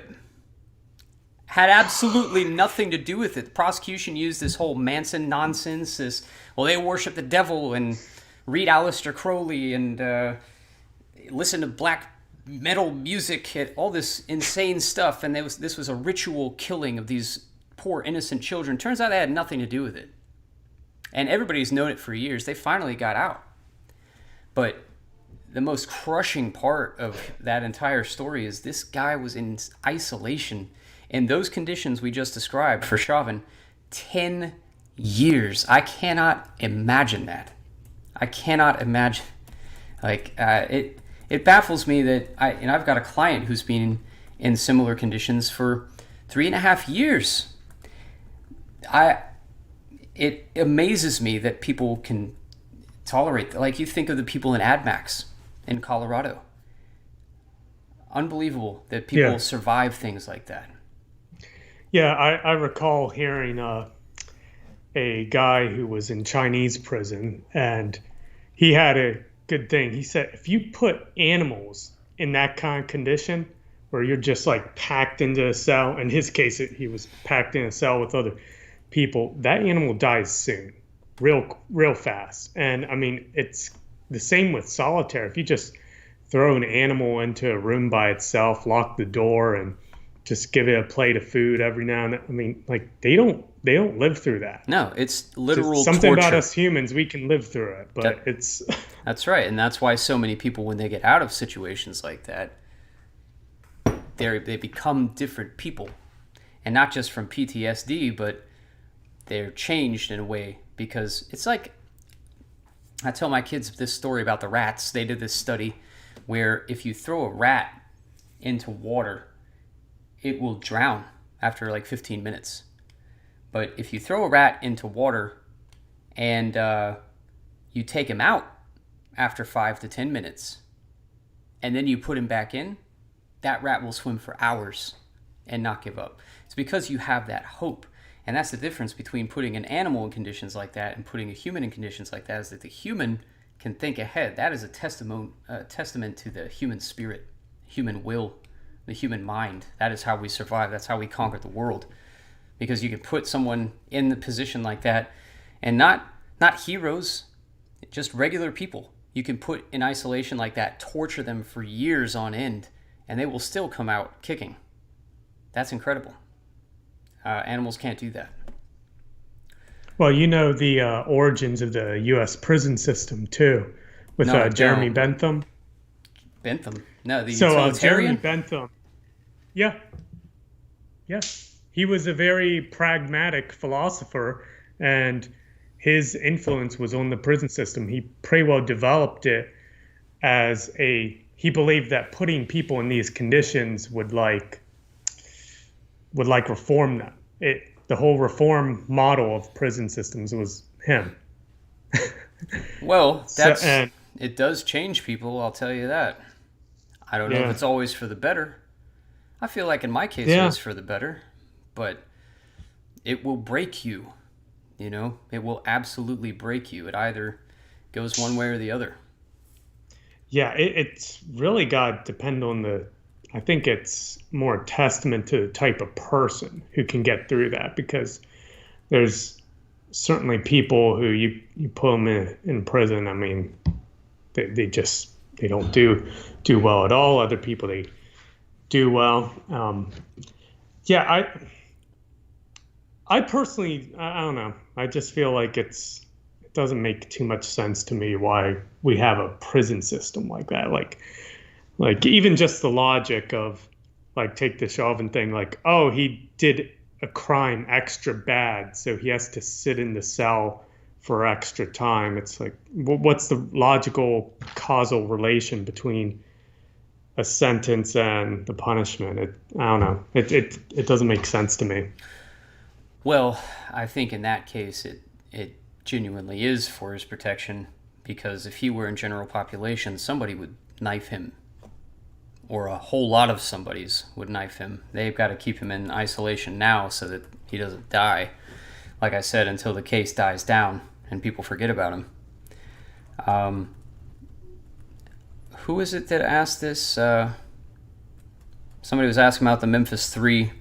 S1: Had absolutely nothing to do with it. The prosecution used this whole Manson nonsense, they worship the devil and read Aleister Crowley and listen to black metal music, all this insane stuff, and this was a ritual killing of these poor innocent children. Turns out they had nothing to do with it. And everybody's known it for years. They finally got out. But the most crushing part of that entire story is this guy was in isolation in those conditions we just described for Chauvin, 10 years. I cannot imagine that. I cannot imagine. It baffles me that I've got a client who's been in similar conditions for 3.5 years. It amazes me that people can tolerate. Like, you think of the people in AdMax in Colorado. Unbelievable that people survive things like that.
S2: Yeah, I recall hearing a guy who was in Chinese prison, and he had a good thing. He said, if you put animals in that kind of condition, where you're just like packed into a cell, in his case, he was packed in a cell with other people, that animal dies soon, real fast. And I mean, it's the same with solitaire. If you just throw an animal into a room by itself, lock the door, and just give it a plate of food every now and then. I mean, like, they don't live through that.
S1: No, it's literal
S2: something
S1: torture.
S2: About us humans, we can live through it, but it's
S1: that's right. And that's why so many people, when they get out of situations like that, they become different people. And not just from PTSD, but they're changed in a way, because it's like, I tell my kids this story about the rats. They did this study where if you throw a rat into water, it will drown after like 15 minutes. But if you throw a rat into water and you take him out after 5 to 10 minutes, and then you put him back in, that rat will swim for hours and not give up. It's because you have that hope. And that's the difference between putting an animal in conditions like that and putting a human in conditions like that, is that the human can think ahead. That is a testament to the human spirit, human will, the human mind. That is how we survive. That's how we conquer the world. Because you can put someone in the position like that, and not heroes, just regular people. You can put in isolation like that, torture them for years on end, and they will still come out kicking. That's incredible. Animals can't do that.
S2: Well, you know the origins of the U.S. prison system too, with Jeremy Bentham.
S1: Bentham? No, the utilitarian?
S2: Jeremy Bentham. Yeah. He was a very pragmatic philosopher, and his influence was on the prison system. He pretty well developed it as he believed that putting people in these conditions would reform them. The whole reform model of prison systems was him.
S1: Well, it does change people, I'll tell you that. I don't know if it's always for the better. I feel like in my case it is for the better, but it will break you. It will absolutely break you. It either goes one way or the other.
S2: Yeah, it's really got to depend on I think it's more a testament to the type of person who can get through that, because there's certainly people who you put them in prison. I mean, they don't do well at all. Other people, they do well. I personally, I don't know. I just feel like it doesn't make too much sense to me why we have a prison system like that. Like even just the logic of, like, take the Chauvin thing, like, oh, he did a crime extra bad, so he has to sit in the cell for extra time. It's like, what's the logical causal relation between a sentence and the punishment? I don't know. It doesn't make sense to me.
S1: Well, I think in that case it genuinely is for his protection, because if he were in general population, somebody would knife him. Or a whole lot of somebody's would knife him. They've got to keep him in isolation now so that he doesn't die, like I said, until the case dies down and people forget about him. Who is it that asked this? Somebody was asking about the Memphis 3.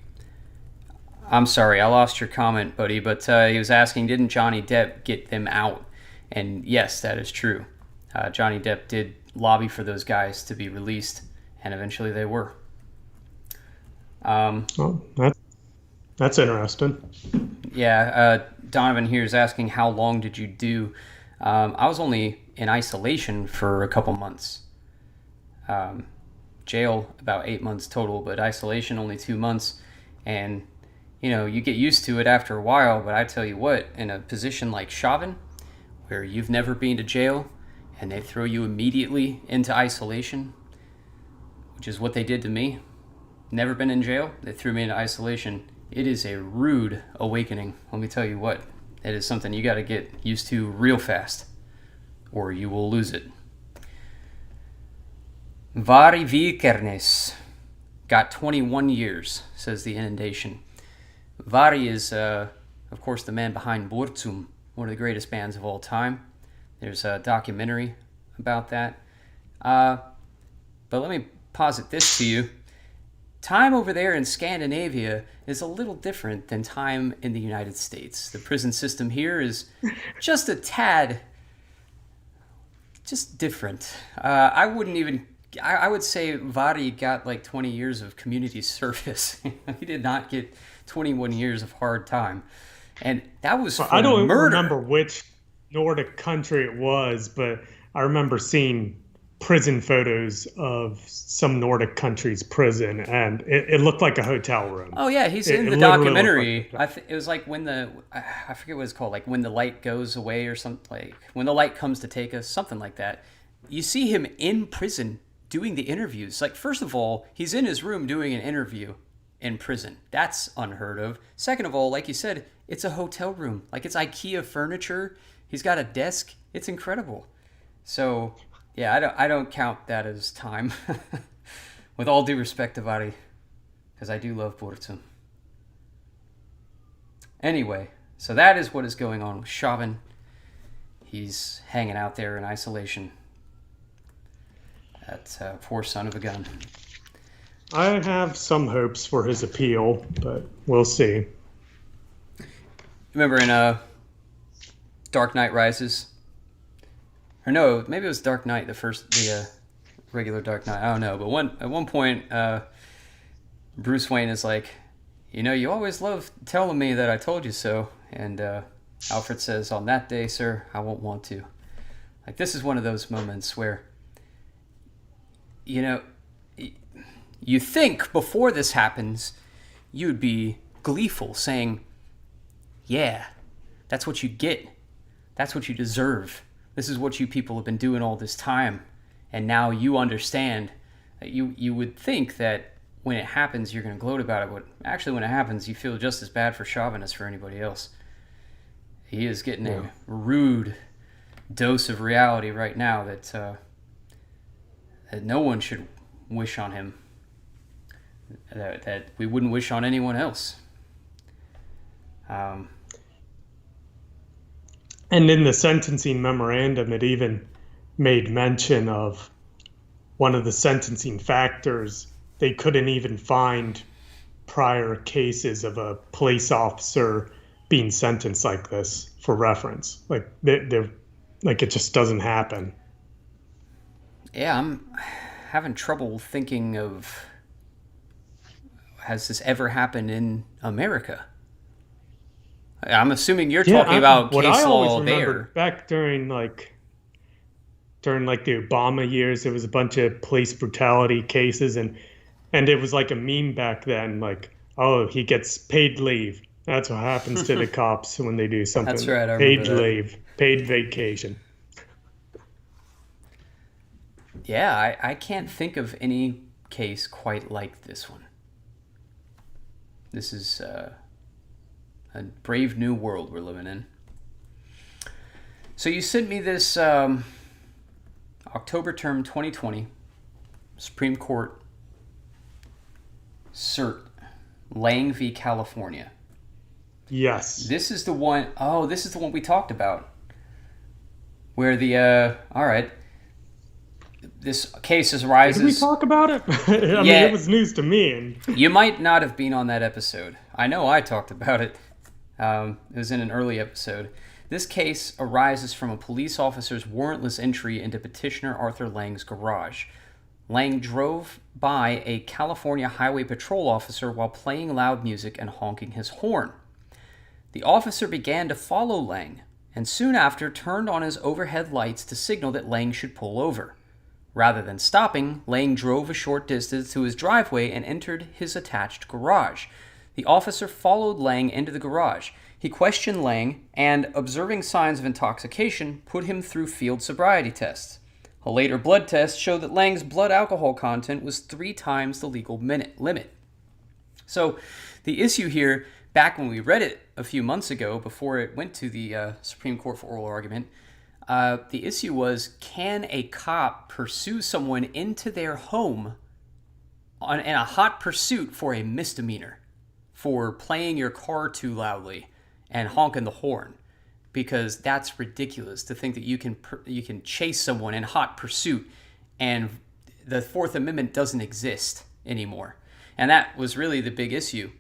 S1: I'm sorry, I lost your comment, buddy, but he was asking, didn't Johnny Depp get them out? And yes, that is true. Johnny Depp did lobby for those guys to be released, and eventually they were.
S2: Well, that's interesting.
S1: Yeah, Donovan here is asking, how long did you do? I was only in isolation for a couple months. Jail, about 8 months total, but isolation, only 2 months. And, you get used to it after a while, but I tell you what, in a position like Chauvin, where you've never been to jail, and they throw you immediately into isolation, which is what they did to me. Never been in jail, they threw me into isolation. It is a rude awakening, let me tell you what. It is something you got to get used to real fast, or you will lose it. Vari Vikernes got 21 years, says the Inundation. Vari is, of course, the man behind Burzum, one of the greatest bands of all time. There's a documentary about that. But let me posit this to you. Time over there in Scandinavia is a little different than time in the United States. The prison system here is just a tad, just different. I would say Vari got like 20 years of community service. He did not get 21 years of hard time. And that was for
S2: I don't
S1: murder.
S2: remember which Nordic country it was, but I remember seeing prison photos of some Nordic country's prison, and it looked like a hotel room.
S1: Oh yeah, he's in the documentary. It was like when I forget what it's called, like when the light goes away or something, like when the light comes to take us, something like that. You see him in prison doing the interviews. Like, first of all, he's in his room doing an interview in prison. That's unheard of. Second of all, like you said, it's a hotel room. Like, it's IKEA furniture. He's got a desk. It's incredible. So, yeah, I don't count that as time. With all due respect to Vari, because I do love Burzum. Anyway, so that is what is going on with Chauvin. He's hanging out there in isolation. That poor son of a gun.
S2: I have some hopes for his appeal, but we'll see.
S1: Remember in Dark Knight Rises? Or no, maybe it was Dark Knight, the regular Dark Knight. I don't know. But at one point, Bruce Wayne is like, you always love telling me that I told you so. And Alfred says, on that day, sir, I won't want to. Like, this is one of those moments where, you think before this happens, you'd be gleeful, saying, yeah, that's what you get. That's what you deserve. This is what you people have been doing all this time. And now you understand. You would think that when it happens, you're going to gloat about it. But actually, when it happens, you feel just as bad for Chauvin as for anybody else. He is getting a rude dose of reality right now that no one should wish on him. That we wouldn't wish on anyone else.
S2: And in the sentencing memorandum, it even made mention of one of the sentencing factors. They couldn't even find prior cases of a police officer being sentenced like this for reference. Like it just doesn't happen.
S1: Yeah, I'm having trouble thinking of, has this ever happened in America? I'm assuming you're talking about
S2: what
S1: case
S2: I
S1: law
S2: always remember
S1: there.
S2: Back during the Obama years, there was a bunch of police brutality cases, and it was like a meme back then, like, oh, he gets paid leave. That's what happens to the cops when they do something.
S1: That's right, I
S2: paid
S1: remember that.
S2: leave, paid vacation.
S1: Yeah, I can't think of any case quite like this one. This is a brave new world we're living in. So you sent me this October term 2020 Supreme Court cert, Lang v. California.
S2: Yes.
S1: This is the one we talked about. Where all right. this case
S2: Did we
S1: arises.
S2: talk about it? I mean,
S1: Yeah.
S2: it was news to me. And
S1: You might not have been on that episode. I know I talked about it. It was in an early episode. This case arises from a police officer's warrantless entry into petitioner Arthur Lang's garage. Lang drove by a California Highway Patrol officer while playing loud music and honking his horn. The officer began to follow Lang, and soon after turned on his overhead lights to signal that Lang should pull over. Rather than stopping, Lang drove a short distance to his driveway and entered his attached garage. The officer followed Lang into the garage. He questioned Lang and, observing signs of intoxication, put him through field sobriety tests. A later blood test showed that Lang's blood alcohol content was 3 times the legal limit. So the issue here, back when we read it a few months ago, before it went to the Supreme Court for oral argument, the issue was, can a cop pursue someone into their home in a hot pursuit for a misdemeanor, for playing your car too loudly and honking the horn? Because that's ridiculous to think that you can chase someone in hot pursuit and the Fourth Amendment doesn't exist anymore. And that was really the big issue.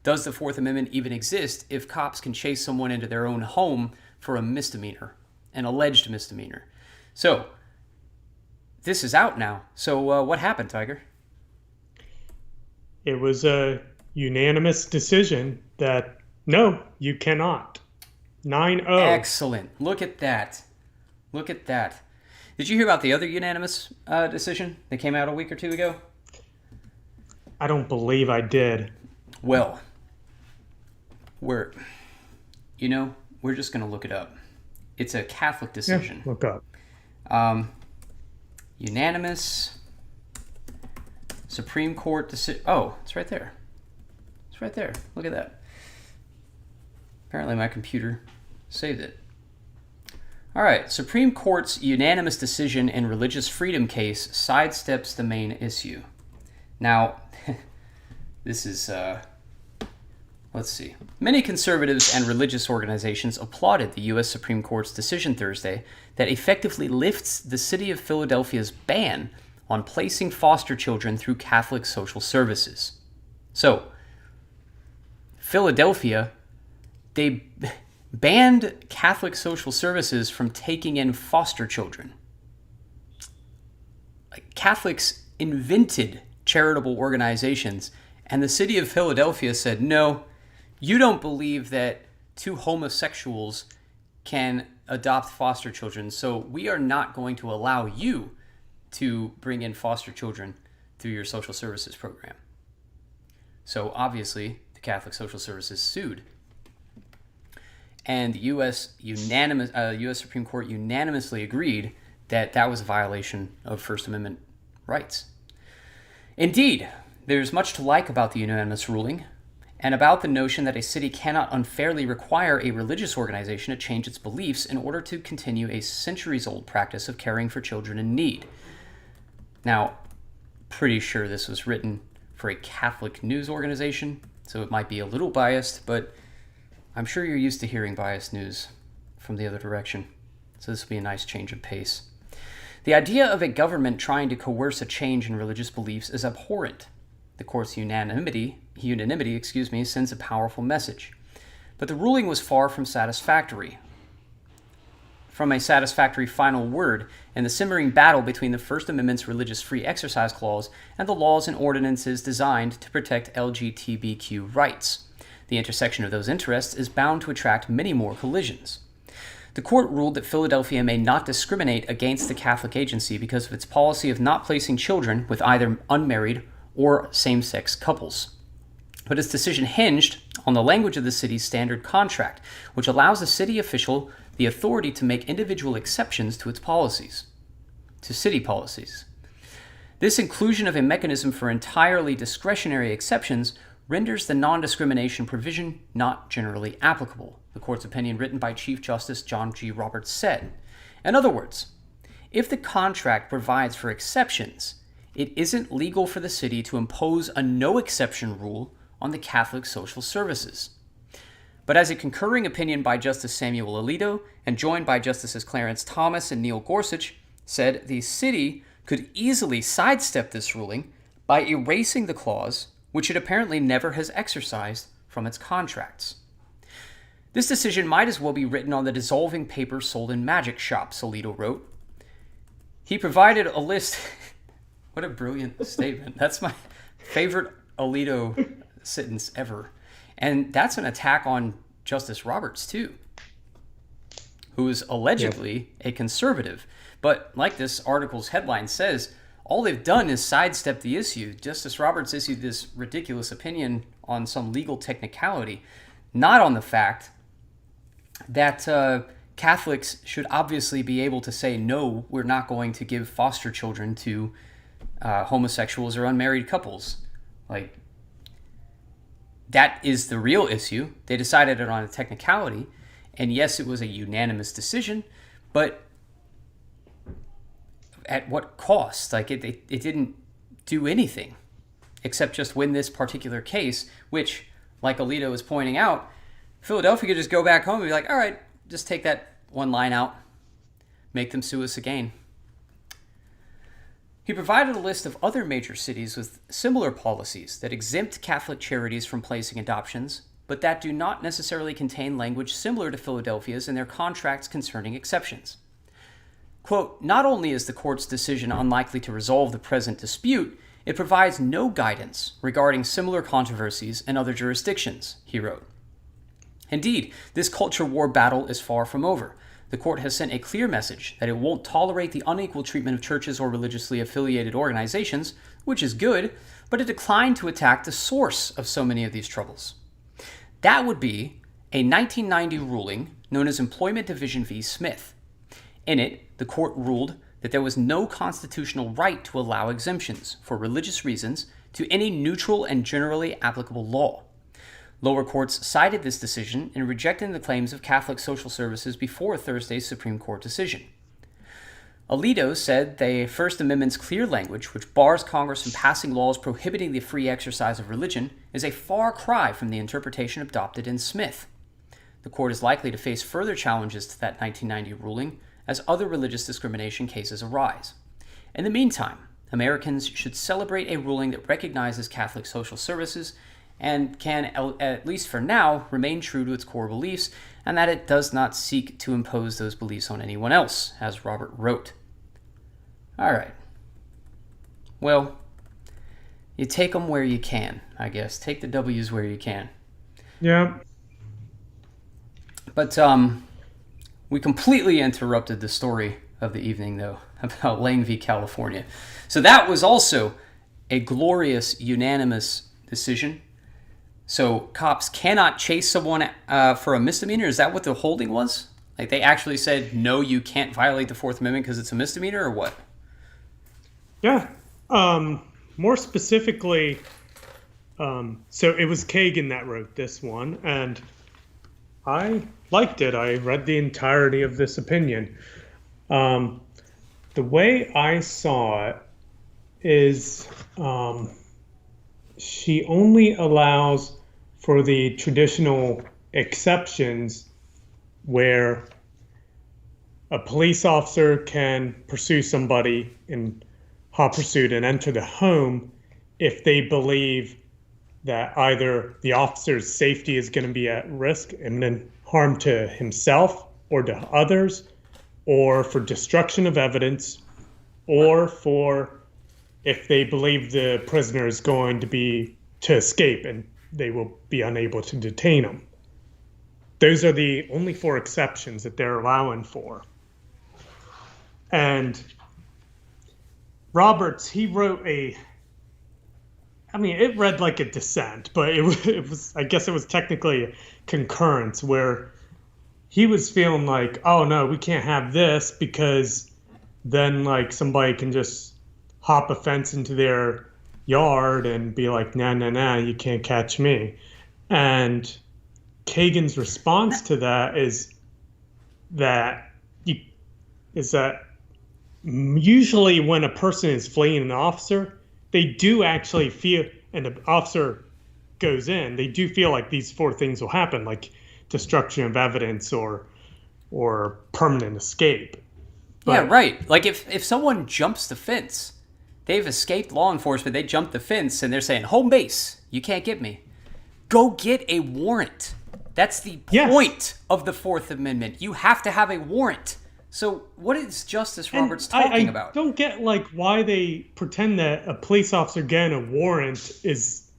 S1: Does the Fourth Amendment even exist if cops can chase someone into their own home for a misdemeanor, an alleged misdemeanor? So this is out now. So what happened, Tiger?
S2: it was a unanimous decision that no, you cannot. 9-0.
S1: Excellent. Look at that. Look at that. Did you hear about the other unanimous decision that came out a week or two ago?
S2: I don't believe I did.
S1: Well, we're just going to look it up. It's a Catholic decision.
S2: Yeah, look up.
S1: Unanimous Supreme Court decision. Oh, it's right there. It's right there. Look at that. Apparently my computer saved it. All right. Supreme Court's unanimous decision in religious freedom case sidesteps the main issue. Now, this is... let's see. Many conservatives and religious organizations applauded the U.S. Supreme Court's decision Thursday that effectively lifts the city of Philadelphia's ban on placing foster children through Catholic social services. So, Philadelphia, they banned Catholic social services from taking in foster children. Catholics invented charitable organizations, and the city of Philadelphia said, no, you don't believe that 2 homosexuals can adopt foster children, so we are not going to allow you to bring in foster children through your social services program. So obviously, the Catholic Social Services sued. And the U.S. Supreme Court unanimously agreed that that was a violation of First Amendment rights. Indeed, there's much to like about the unanimous ruling, and about the notion that a city cannot unfairly require a religious organization to change its beliefs in order to continue a centuries-old practice of caring for children in need. Now, pretty sure this was written for a Catholic news organization, so it might be a little biased, but I'm sure you're used to hearing biased news from the other direction, so this will be a nice change of pace. The idea of a government trying to coerce a change in religious beliefs is abhorrent. The court's unanimity, sends a powerful message. But the ruling was far from satisfactory. From a satisfactory final word in the simmering battle between the First Amendment's religious free exercise clause and the laws and ordinances designed to protect LGBTQ rights. The intersection of those interests is bound to attract many more collisions. The court ruled that Philadelphia may not discriminate against the Catholic agency because of its policy of not placing children with either unmarried or same-sex couples. But its decision hinged on the language of the city's standard contract, which allows a city official the authority to make individual exceptions to its policies, to city policies. This inclusion of a mechanism for entirely discretionary exceptions renders the non-discrimination provision not generally applicable, the court's opinion written by Chief Justice John G. Roberts said. In other words, if the contract provides for exceptions, it isn't legal for the city to impose a no-exception rule on the Catholic social services. But as a concurring opinion by Justice Samuel Alito and joined by Justices Clarence Thomas and Neil Gorsuch said, the city could easily sidestep this ruling by erasing the clause, which it apparently never has exercised, from its contracts. This decision might as well be written on the dissolving paper sold in magic shops, Alito wrote. He provided a list. What a brilliant statement. That's my favorite Alito sentence ever. And that's an attack on Justice Roberts, too, who is allegedly a conservative. But like this article's headline says, all they've done is sidestep the issue. Justice Roberts issued this ridiculous opinion on some legal technicality, not on the fact that Catholics should obviously be able to say, no, we're not going to give foster children to homosexuals or unmarried couples. Like, that is the real issue. They decided it on a technicality, and yes, it was a unanimous decision, but at what cost? Like, it didn't do anything except just win this particular case, which, like Alito is pointing out, Philadelphia could just go back home and be like, all right, just take that one line out, make them sue us again. He provided a list of other major cities with similar policies that exempt Catholic charities from placing adoptions, but that do not necessarily contain language similar to Philadelphia's in their contracts concerning exceptions. Quote, not only is the court's decision unlikely to resolve the present dispute, it provides no guidance regarding similar controversies in other jurisdictions, he wrote. Indeed, this culture war battle is far from over. The court has sent a clear message that it won't tolerate the unequal treatment of churches or religiously affiliated organizations, which is good, but it declined to attack the source of so many of these troubles. That would be a 1990 ruling known as Employment Division v. Smith. In it, the court ruled that there was no constitutional right to allow exemptions for religious reasons to any neutral and generally applicable law. Lower courts cited this decision in rejecting the claims of Catholic social services before Thursday's Supreme Court decision. Alito said the First Amendment's clear language, which bars Congress from passing laws prohibiting the free exercise of religion, is a far cry from the interpretation adopted in Smith. The court is likely to face further challenges to that 1990 ruling as other religious discrimination cases arise. In the meantime, Americans should celebrate a ruling that recognizes Catholic social services and can, at least for now, remain true to its core beliefs, and that it does not seek to impose those beliefs on anyone else, as Robert wrote. All right. Well, you take them where you can, I guess. Take the W's where you can.
S2: Yeah.
S1: But we completely interrupted the story of the evening, though, about Lane v. California. So that was also a glorious, unanimous decision. So cops cannot chase someone for a misdemeanor? Is that what the holding was? Like, they actually said, no, you can't violate the Fourth Amendment because it's a misdemeanor, or what?
S2: Yeah. More specifically, so it was Kagan that wrote this one, and I liked it. I read the entirety of this opinion. The way I saw it is she only allows for the traditional exceptions where a police officer can pursue somebody in hot pursuit and enter the home if they believe that either the officer's safety is going to be at risk, imminent harm to himself or to others, or for destruction of evidence, or for if they believe the prisoner is going to escape and they will be unable to detain him. Those are the only 4 exceptions that they're allowing for. And Roberts, he wrote it read like a dissent, but it was, I guess it was technically a concurrence, where he was feeling like, oh no, we can't have this because then like somebody can just hop a fence into their yard and be like, nah, you can't catch me. And Kagan's response to that is that usually when a person is fleeing an officer, they do actually feel, and the officer goes in, they do feel like these 4 things will happen, like destruction of evidence or permanent escape.
S1: Yeah, right. Like if someone jumps the fence, they've escaped law enforcement, they jump the fence and they're saying, home base, you can't get me. Go get a warrant. That's the point of the Fourth Amendment. You have to have a warrant. So what is Justice Roberts talking about?
S2: I don't get why they pretend that a police officer getting a warrant is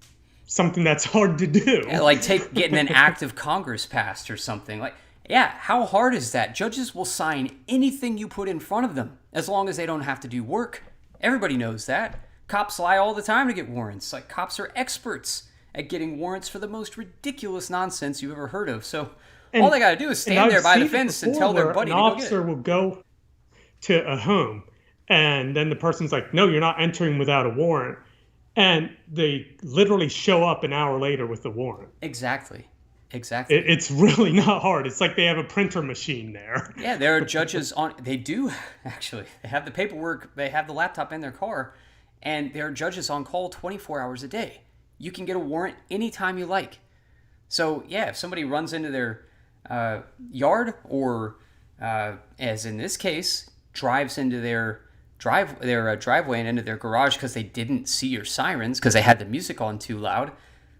S2: something that's hard to do.
S1: Yeah, like getting an act of Congress passed or something. Like, yeah, how hard is that? Judges will sign anything you put in front of them as long as they don't have to do work. Everybody knows that. Cops lie all the time to get warrants. Like, cops are experts at getting warrants for the most ridiculous nonsense you've ever heard of. So all they got to do is stand there by the fence and tell their buddy to go get it.
S2: An officer will go to a home, and then the person's like, no, you're not entering without a warrant. And they literally show up an hour later with the warrant.
S1: Exactly.
S2: It's really not hard. It's like they have a printer machine there.
S1: Yeah, there are judges they do, actually. They have the paperwork, they have the laptop in their car, and there are judges on call 24 hours a day. You can get a warrant anytime you like. So, yeah, if somebody runs into their yard or, as in this case, drives into their driveway and into their garage because they didn't see your sirens because they had the music on too loud,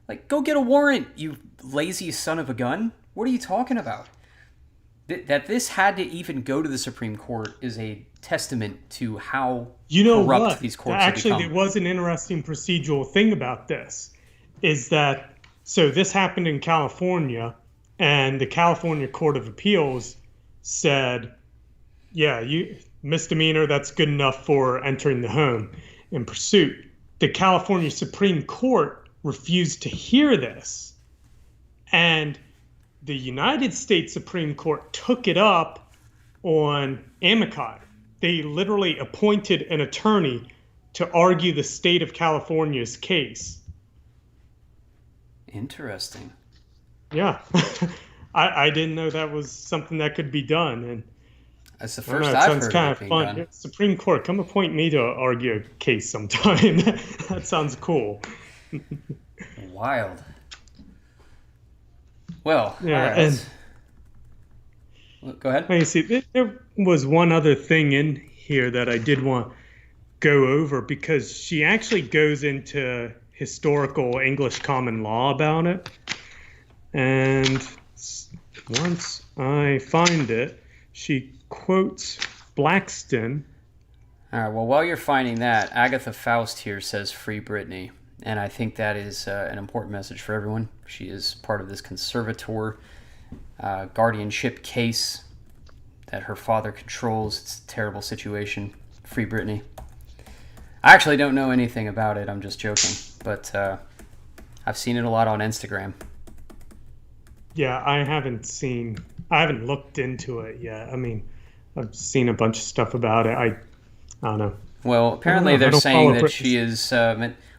S1: like, go get a warrant, you lazy son of a gun. What are you talking about? That this had to even go to the Supreme Court is a testament to how corrupt these courts have become.
S2: Actually, there was an interesting procedural thing about this, is that, so this happened in California, and the California Court of Appeals said, yeah, misdemeanor, that's good enough for entering the home in pursuit. The California Supreme Court refused to hear this, and the United States Supreme Court took it up on amici. They literally appointed an attorney to argue the state of California's case.
S1: Interesting.
S2: Yeah. I didn't know that was something that could be done, and
S1: that's the first I've heard
S2: kind
S1: of
S2: of
S1: it
S2: fun.
S1: being done.
S2: Supreme Court, come appoint me to argue a case sometime. That sounds cool.
S1: Wild. Well,
S2: yeah,
S1: all right, go ahead.
S2: Let me see. There was one other thing in here that I did want to go over, because she actually goes into historical English common law about it. And once I find it, she quotes Blackston.
S1: All right, well, while you're finding that, Agatha Faust here says free Britney. And I think that is an important message for everyone. She is part of this conservator guardianship case that her father controls. It's a terrible situation. Free Britney. I actually don't know anything about it. I'm just joking. But I've seen it a lot on Instagram.
S2: Yeah, I haven't looked into it yet. I mean, I've seen a bunch of stuff about it. I don't know.
S1: Well, apparently they're saying that she is...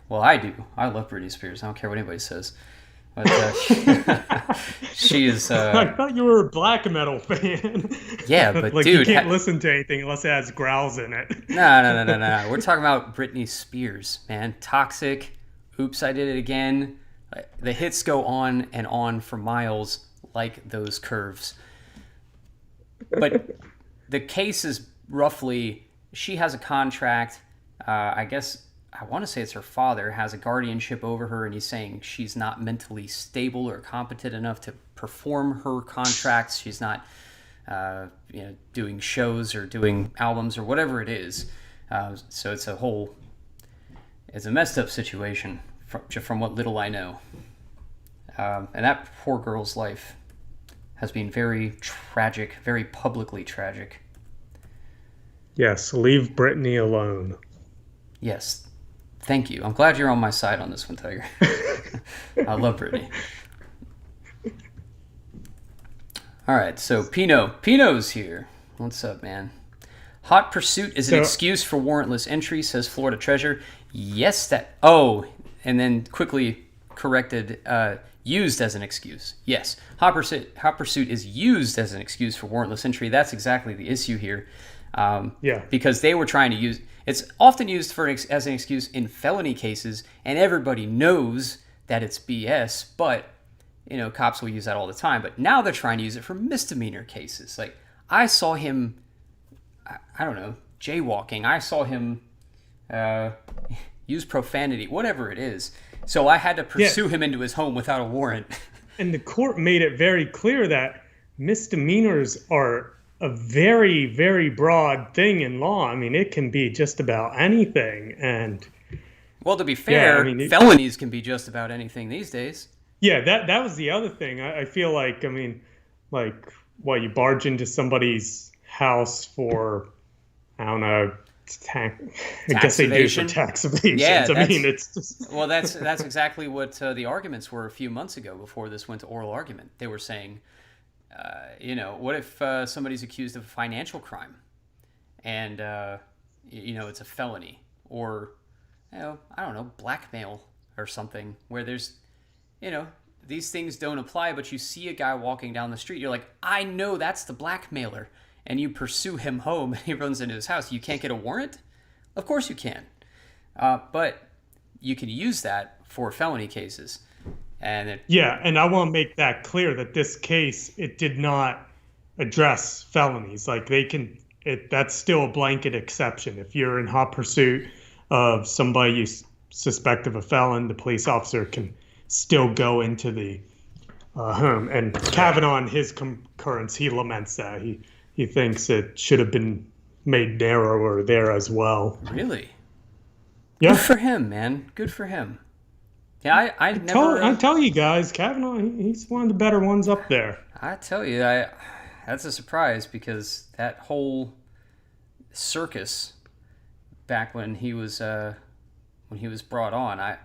S1: well, I do. I love Britney Spears. I don't care what anybody says. But she is...
S2: I thought you were a black metal fan.
S1: Yeah, but
S2: like,
S1: dude...
S2: you can't listen to anything unless it has growls in it.
S1: No. We're talking about Britney Spears, man. Toxic. Oops, I did it again. The hits go on and on for miles like those curves. But the case is roughly... She has a contract. I guess... I want to say it's her father has a guardianship over her, and he's saying she's not mentally stable or competent enough to perform her contracts. She's not, doing shows or doing albums or whatever it is. So it's a messed up situation from what little I know. And that poor girl's life has been very tragic, very publicly tragic.
S2: Yes, leave Britney alone.
S1: Yes. Thank you. I'm glad you're on my side on this one, Tiger. I love Britney. All right, so Pino's here. What's up, man? Hot pursuit is an excuse for warrantless entry, says Florida Treasure. Yes, that... Oh, and then quickly corrected, used as an excuse. Yes, hot pursuit is used as an excuse for warrantless entry. That's exactly the issue here. Because they were trying to use... It's often used as an excuse in felony cases, and everybody knows that it's BS, but, cops will use that all the time. But now they're trying to use it for misdemeanor cases. Like, I saw him I don't know, jaywalking. I saw him use profanity, whatever it is. So I had to pursue him into his home without a warrant.
S2: And the court made it very clear that misdemeanors are a very, very broad thing in law. I mean, it can be just about anything. And
S1: well, to be fair, felonies can be just about anything these days.
S2: Yeah, that was the other thing. I feel like, I mean, like, what, you barge into somebody's house for, I don't know, I guess they do for tax evasion.
S1: Yeah,
S2: I mean, it's just...
S1: Well, that's exactly what the arguments were a few months ago before this went to oral argument. They were saying, what if somebody's accused of a financial crime and, it's a felony, or, I don't know, blackmail or something, where there's, these things don't apply, but you see a guy walking down the street, you're like, I know that's the blackmailer. And you pursue him home, and he runs into his house. You can't get a warrant? Of course you can. But you can use that for felony cases. And
S2: and I want to make that clear that this case, it did not address felonies. Like, that's still a blanket exception. If you're in hot pursuit of somebody you suspect of a felon, the police officer can still go into the home. And Kavanaugh, in his concurrence, he laments that. He thinks it should have been made narrower there as well.
S1: Really?
S2: Yeah.
S1: Good for him, man. Good for him. Yeah, I
S2: tell you guys, Kavanaugh, he's one of the better ones up there.
S1: I tell you, that's a surprise, because that whole circus back when he was brought on,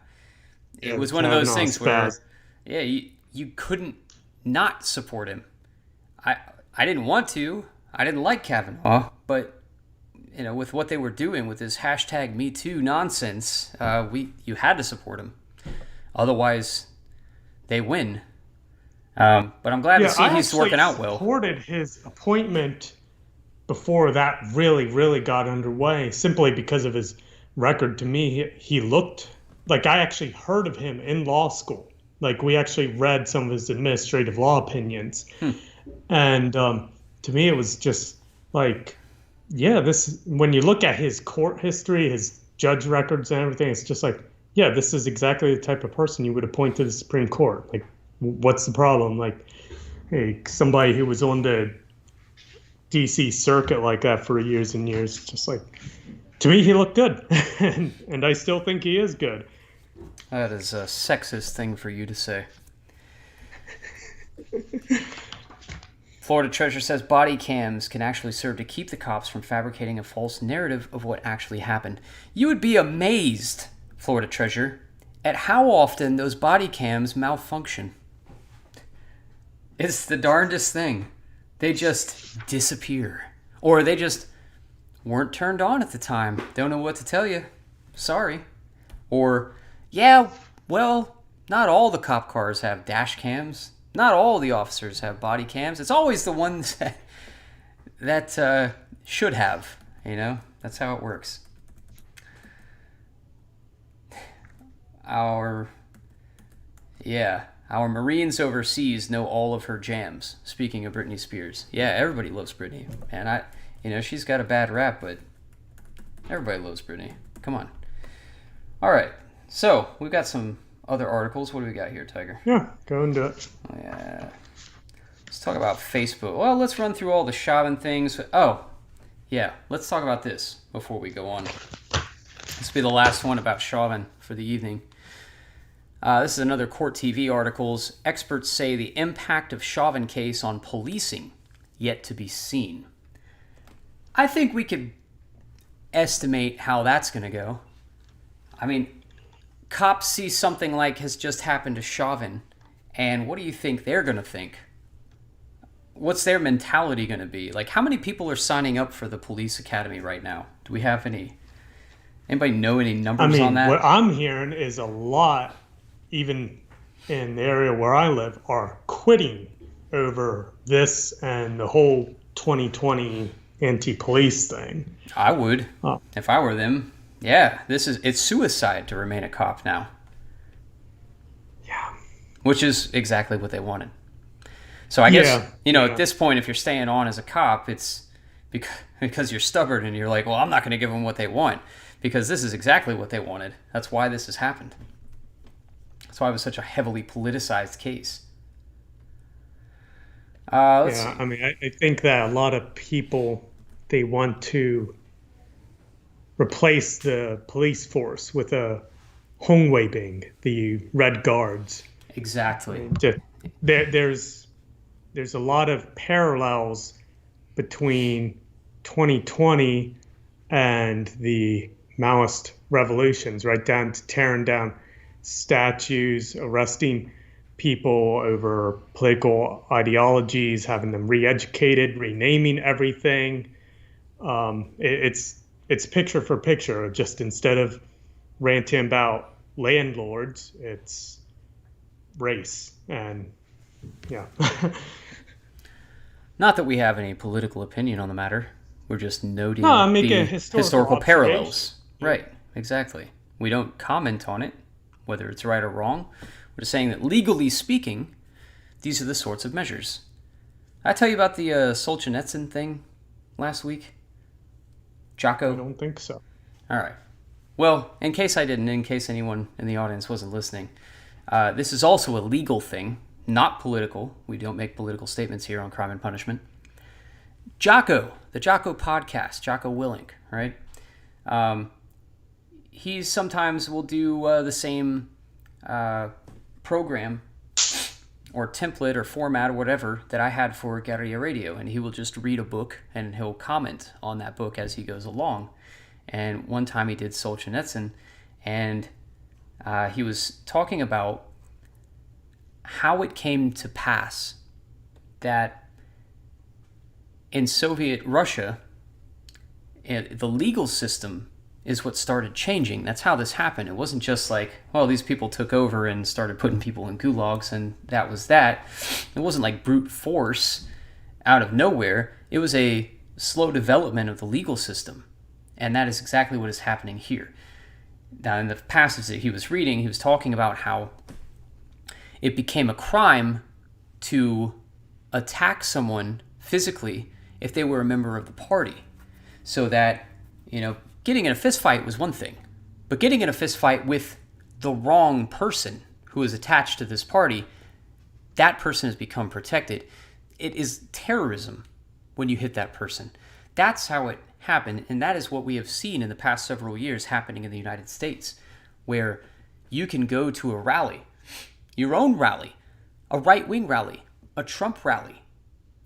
S1: it was one of those things where, you couldn't not support him. I didn't want to. I didn't like Kavanaugh, but with what they were doing with this hashtag #MeToo nonsense, you had to support him. Otherwise, they win. But I'm glad to see he's working out well.
S2: I supported his appointment before that really, really got underway, simply because of his record. To me, he looked like, I actually heard of him in law school. Like, we actually read some of his administrative law opinions. And to me, it was just like, when you look at his court history, his judge records and everything, it's just like, this is exactly the type of person you would appoint to the Supreme Court. Like, what's the problem? Like, hey, somebody who was on the DC circuit like that for years and years, just like, to me, he looked good. and I still think he is good.
S1: That is a sexist thing for you to say. Florida Treasurer says body cams can actually serve to keep the cops from fabricating a false narrative of what actually happened. You would be amazed, Florida Treasurer, at how often those body cams malfunction. It's the darndest thing. They just disappear. Or they just weren't turned on at the time. Don't know what to tell you. Sorry. Or, not all the cop cars have dash cams. Not all the officers have body cams. It's always the ones that should have, That's how it works. Our Marines overseas know all of her jams. Speaking of Britney Spears. Yeah, everybody loves Britney. And she's got a bad rap, but everybody loves Britney. Come on. All right. So, we've got some other articles. What do we got here, Tiger?
S2: Yeah, go into it.
S1: Yeah. Let's talk about Facebook. Well, let's run through all the Chauvin things. Oh, yeah. Let's talk about this before we go on. This will be the last one about Chauvin for the evening. This is another Court TV articles. Experts say the impact of Chauvin case on policing yet to be seen. I think we could estimate how that's going to go. I mean, cops see something like has just happened to Chauvin, and what do you think they're going to think? What's their mentality going to be? Like, how many people are signing up for the police academy right now? Do we have anybody know any numbers on that?
S2: What I'm hearing is a lot, even in the area where I live, are quitting over this and the whole 2020 anti-police thing.
S1: I would, if I were them. Yeah, it's suicide to remain a cop now.
S2: Yeah.
S1: Which is exactly what they wanted. So I guess, at this point, if you're staying on as a cop, it's because you're stubborn and you're like, well, I'm not going to give them what they want because this is exactly what they wanted. That's why this has happened. That's why it was such a heavily politicized case.
S2: I mean, I think that a lot of people, they want to replace the police force with a Hongweibing, the Red Guards.
S1: Exactly.
S2: There's a lot of parallels between 2020 and the Maoist revolutions, right down to tearing down statues, arresting people over political ideologies, having them re-educated, renaming everything. It's picture for picture. Just instead of ranting about landlords, it's race. And yeah.
S1: Not that we have any political opinion on the matter. We're just noting
S2: the
S1: historical parallels. Right, exactly. We don't comment on it, whether it's right or wrong. We're just saying that legally speaking, these are the sorts of measures. I tell you about the Solzhenitsyn thing last week? Jocko?
S2: I don't think so.
S1: All right. Well, in case I didn't, in case anyone in the audience wasn't listening, this is also a legal thing, not political. We don't make political statements here on Crime and Punishment. Jocko, the Jocko podcast, Jocko Willink, right? He sometimes will do the same program or template or format or whatever that I had for Guerrilla Radio, and he will just read a book and he'll comment on that book as he goes along. And one time he did Solzhenitsyn, and he was talking about how it came to pass that in Soviet Russia, the legal system is what started changing. That's how this happened. It wasn't just like, well, these people took over and started putting people in gulags and that was that. It wasn't like brute force out of nowhere. It was a slow development of the legal system. And that is exactly what is happening here. Now, in the passage that he was reading, he was talking about how it became a crime to attack someone physically if they were a member of the party. So that, getting in a fist fight was one thing, but getting in a fist fight with the wrong person who is attached to this party, that person has become protected. It is terrorism when you hit that person. That's how it happened, and that is what we have seen in the past several years happening in the United States, where you can go to a rally, your own rally, a right-wing rally, a Trump rally.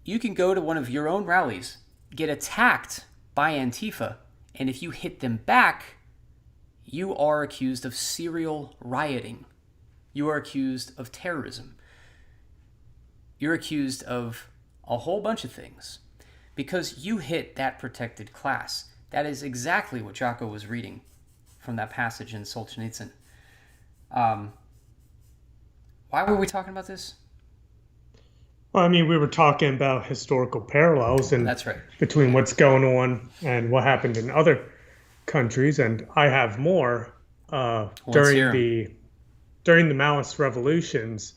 S1: You can go to one of your own rallies, get attacked by Antifa, and if you hit them back, you are accused of serial rioting. You are accused of terrorism. You're accused of a whole bunch of things because you hit that protected class. That is exactly what Jocko was reading from that passage in Solzhenitsyn. Why were we talking about this?
S2: Well, I mean, we were talking about historical parallels and
S1: that's right.
S2: Between what's going on and what happened in other countries, and I have more during the Maoist revolutions,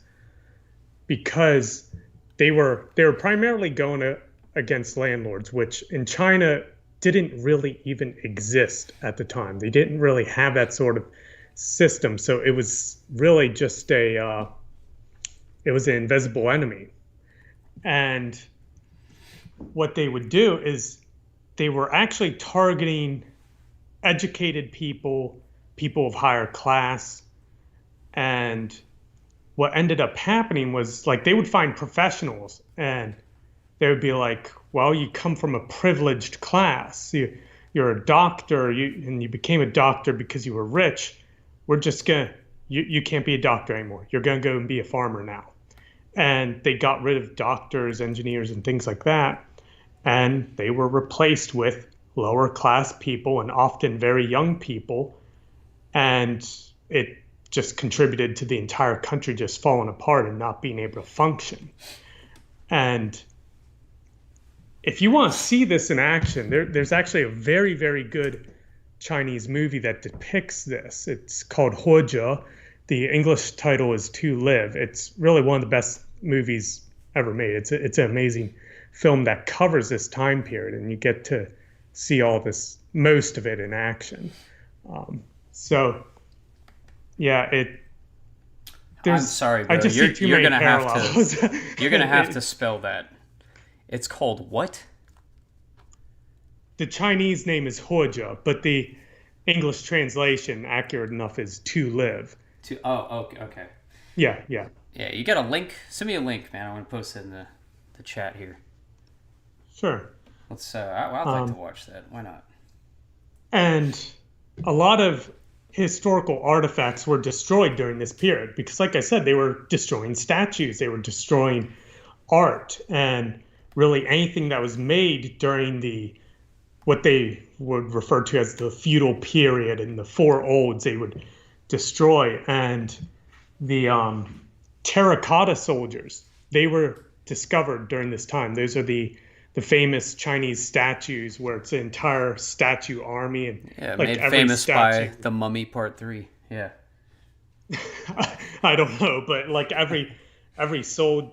S2: because they were primarily going against landlords, which in China didn't really even exist at the time. They didn't really have that sort of system, so it was really just it was an invisible enemy. And what they would do is they were actually targeting educated people, people of higher class. And what ended up happening was, like, they would find professionals and they would be like, well, you come from a privileged class. You're a doctor, and you became a doctor because you were rich. We're just you can't be a doctor anymore. You're going to go and be a farmer now. And they got rid of doctors, engineers, and things like that. And they were replaced with lower class people and often very young people. And it just contributed to the entire country just falling apart and not being able to function. And if you want to see this in action, there's actually a very, very good Chinese movie that depicts this. It's called Huozhe. The English title is To Live. It's really one of the best movies ever made. It's an amazing film that covers this time period, and you get to see all this, most of it in action. So, yeah,
S1: I'm sorry, bro.
S2: I just see too many parallels.
S1: You're gonna have to spell that. It's called what?
S2: The Chinese name is Huoja, but the English translation, accurate enough, is to live.
S1: Okay.
S2: Yeah.
S1: Yeah, you got a link? Send me a link, man. I want to post it in the chat here.
S2: Sure.
S1: Let's. I'd like to watch that. Why not?
S2: And a lot of historical artifacts were destroyed during this period because, like I said, they were destroying statues, they were destroying art, and really anything that was made during what they would refer to as the feudal period and the Four Olds, they would destroy. And the terracotta soldiers, they were discovered during this time. Those are the famous Chinese statues where it's an entire statue army, and
S1: made famous by The Mummy Part 3. Yeah.
S2: I don't know, but like every sold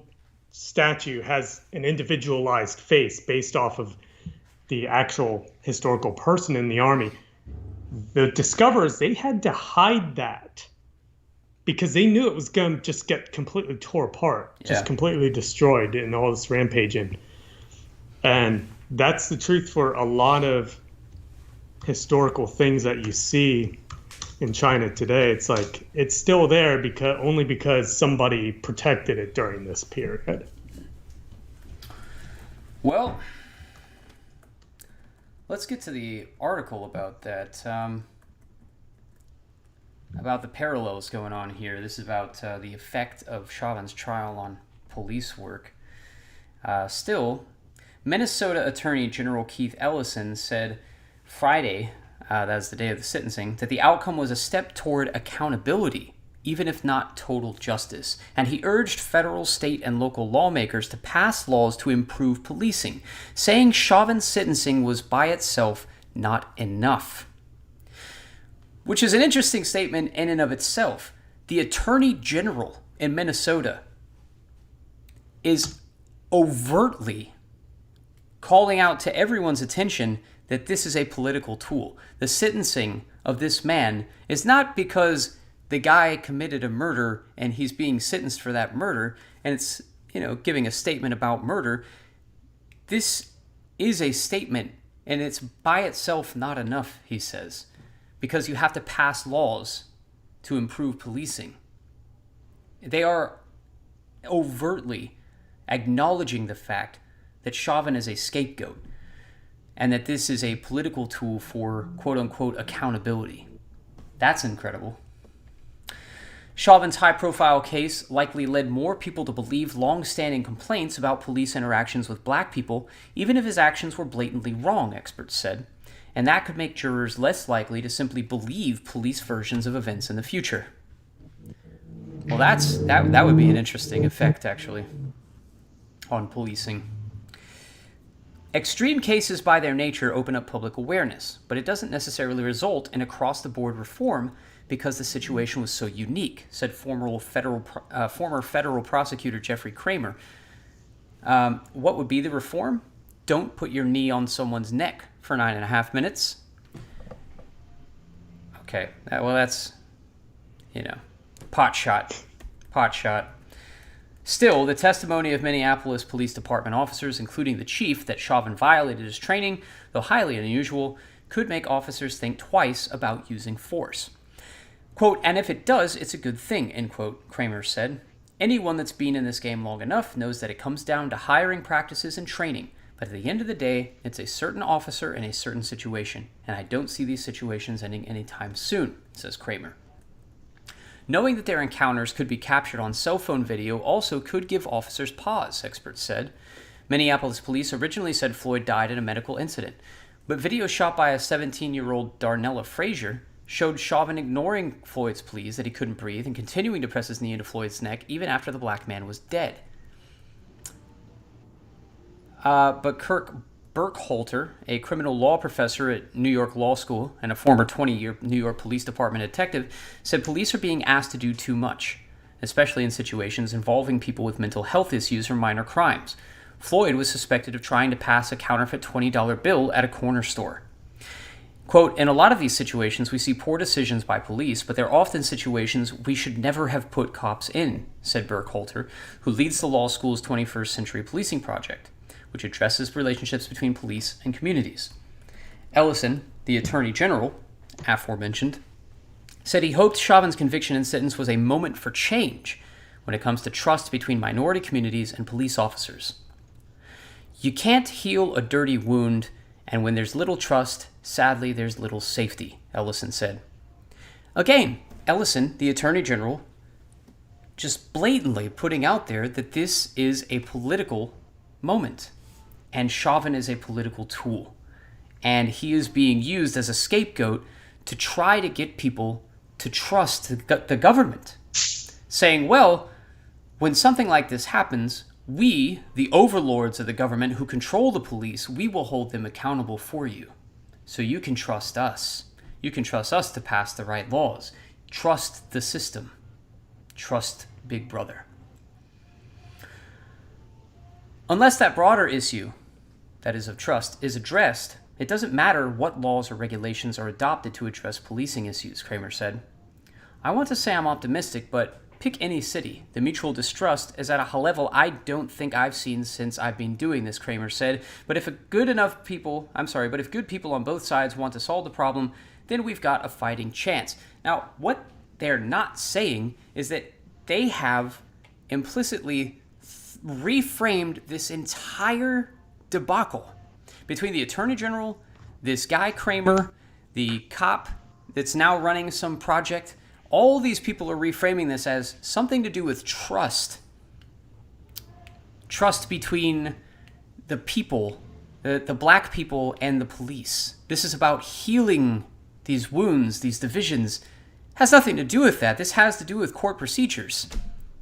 S2: statue has an individualized face based off of the actual historical person in the army. The discoverers, they had to hide that because they knew it was going to just get completely tore apart, just completely destroyed in all this rampaging. And that's the truth for a lot of historical things that you see in China today. It's like it's still there only because somebody protected it during this period.
S1: Well, let's get to the article about that, about the parallels going on here. This is about the effect of Chauvin's trial on police work. Still, Minnesota Attorney General Keith Ellison said Friday, that's the day of the sentencing, that the outcome was a step toward accountability, even if not total justice. And he urged federal, state, and local lawmakers to pass laws to improve policing, saying Chauvin's sentencing was by itself not enough. Which is an interesting statement in and of itself. The Attorney General in Minnesota is overtly calling out to everyone's attention that this is a political tool. The sentencing of this man is not because the guy committed a murder and he's being sentenced for that murder, and it's, giving a statement about murder. This is a statement, and it's by itself not enough, he says, because you have to pass laws to improve policing. They are overtly acknowledging the fact that Chauvin is a scapegoat and that this is a political tool for quote-unquote accountability. That's incredible. Chauvin's high-profile case likely led more people to believe long-standing complaints about police interactions with black people, even if his actions were blatantly wrong, experts said, and that could make jurors less likely to simply believe police versions of events in the future. Well, that would be an interesting effect, actually, on policing. Extreme cases by their nature open up public awareness, but it doesn't necessarily result in across-the-board reform because the situation was so unique, said former federal prosecutor Jeffrey Kramer. What would be the reform? Don't put your knee on someone's neck for 9.5 minutes. Okay, that's, pot shot. Still, the testimony of Minneapolis Police Department officers, including the chief, that Chauvin violated his training, though highly unusual, could make officers think twice about using force. Quote, and if it does, it's a good thing, end quote, Kramer said. Anyone that's been in this game long enough knows that it comes down to hiring practices and training, but at the end of the day, it's a certain officer in a certain situation, and I don't see these situations ending anytime soon, says Kramer. Knowing that their encounters could be captured on cell phone video also could give officers pause, experts said. Minneapolis police originally said Floyd died in a medical incident, but video shot by a 17-year-old Darnella Frazier showed Chauvin ignoring Floyd's pleas that he couldn't breathe and continuing to press his knee into Floyd's neck even after the black man was dead. But Kirk Burkhalter, a criminal law professor at New York Law School and a former 20-year New York Police Department detective, said police are being asked to do too much, especially in situations involving people with mental health issues or minor crimes. Floyd was suspected of trying to pass a counterfeit $20 bill at a corner store. Quote, in a lot of these situations, we see poor decisions by police, but they're often situations we should never have put cops in, said Burkhalter, who leads the law school's 21st Century Policing Project, which addresses relationships between police and communities. Ellison, the Attorney General, aforementioned, said he hoped Chauvin's conviction and sentence was a moment for change when it comes to trust between minority communities and police officers. You can't heal a dirty wound, and when there's little trust, sadly, there's little safety, Ellison said. Again, Ellison, the Attorney General, just blatantly putting out there that this is a political moment, and Chauvin is a political tool, and he is being used as a scapegoat to try to get people to trust the government, saying, well, when something like this happens, we, the overlords of the government who control the police, we will hold them accountable for you. So you can trust us. You can trust us to pass the right laws. Trust the system. Trust Big Brother. Unless that broader issue, that is of trust, is addressed, it doesn't matter what laws or regulations are adopted to address policing issues, Kramer said. I want to say I'm optimistic, but pick any city. The mutual distrust is at a level I don't think I've seen since I've been doing this, Kramer said. But if good people on both sides want to solve the problem, then we've got a fighting chance. Now, what they're not saying is that they have implicitly reframed this entire debacle between the Attorney General, this guy Kramer, the cop that's now running some project. All these people are reframing this as something to do with trust. Trust between the people, the black people and the police. This is about healing these wounds, these divisions. It has nothing to do with that. This has to do with court procedures.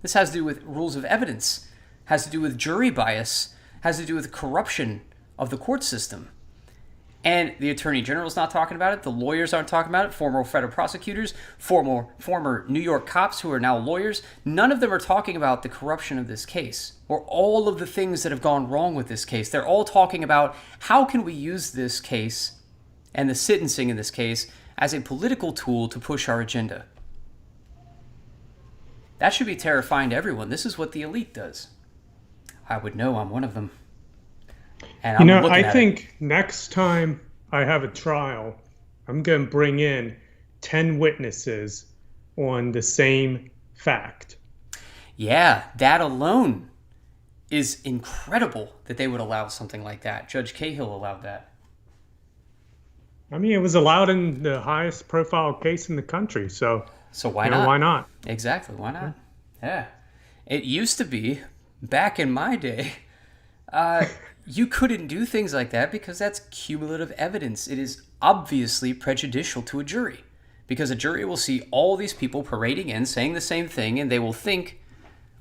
S1: This has to do with rules of evidence. It has to do with jury bias. It has to do with corruption of the court system. And the Attorney General's not talking about it. The lawyers aren't talking about it. Former federal prosecutors, former New York cops who are now lawyers. None of them are talking about the corruption of this case or all of the things that have gone wrong with this case. They're all talking about how can we use this case and the sentencing in this case as a political tool to push our agenda. That should be terrifying to everyone. This is what the elite does. I would know I'm one of them. And
S2: I think next time I have a trial, I'm going to bring in 10 witnesses on the same fact.
S1: Yeah, that alone is incredible that they would allow something like that. Judge Cahill allowed that.
S2: I mean, it was allowed in the highest profile case in the country. So
S1: why not?
S2: Why not?
S1: Exactly. Why not? Yeah. It used to be, back in my day, you couldn't do things like that because that's cumulative evidence. It is obviously prejudicial to a jury because a jury will see all these people parading in saying the same thing and they will think,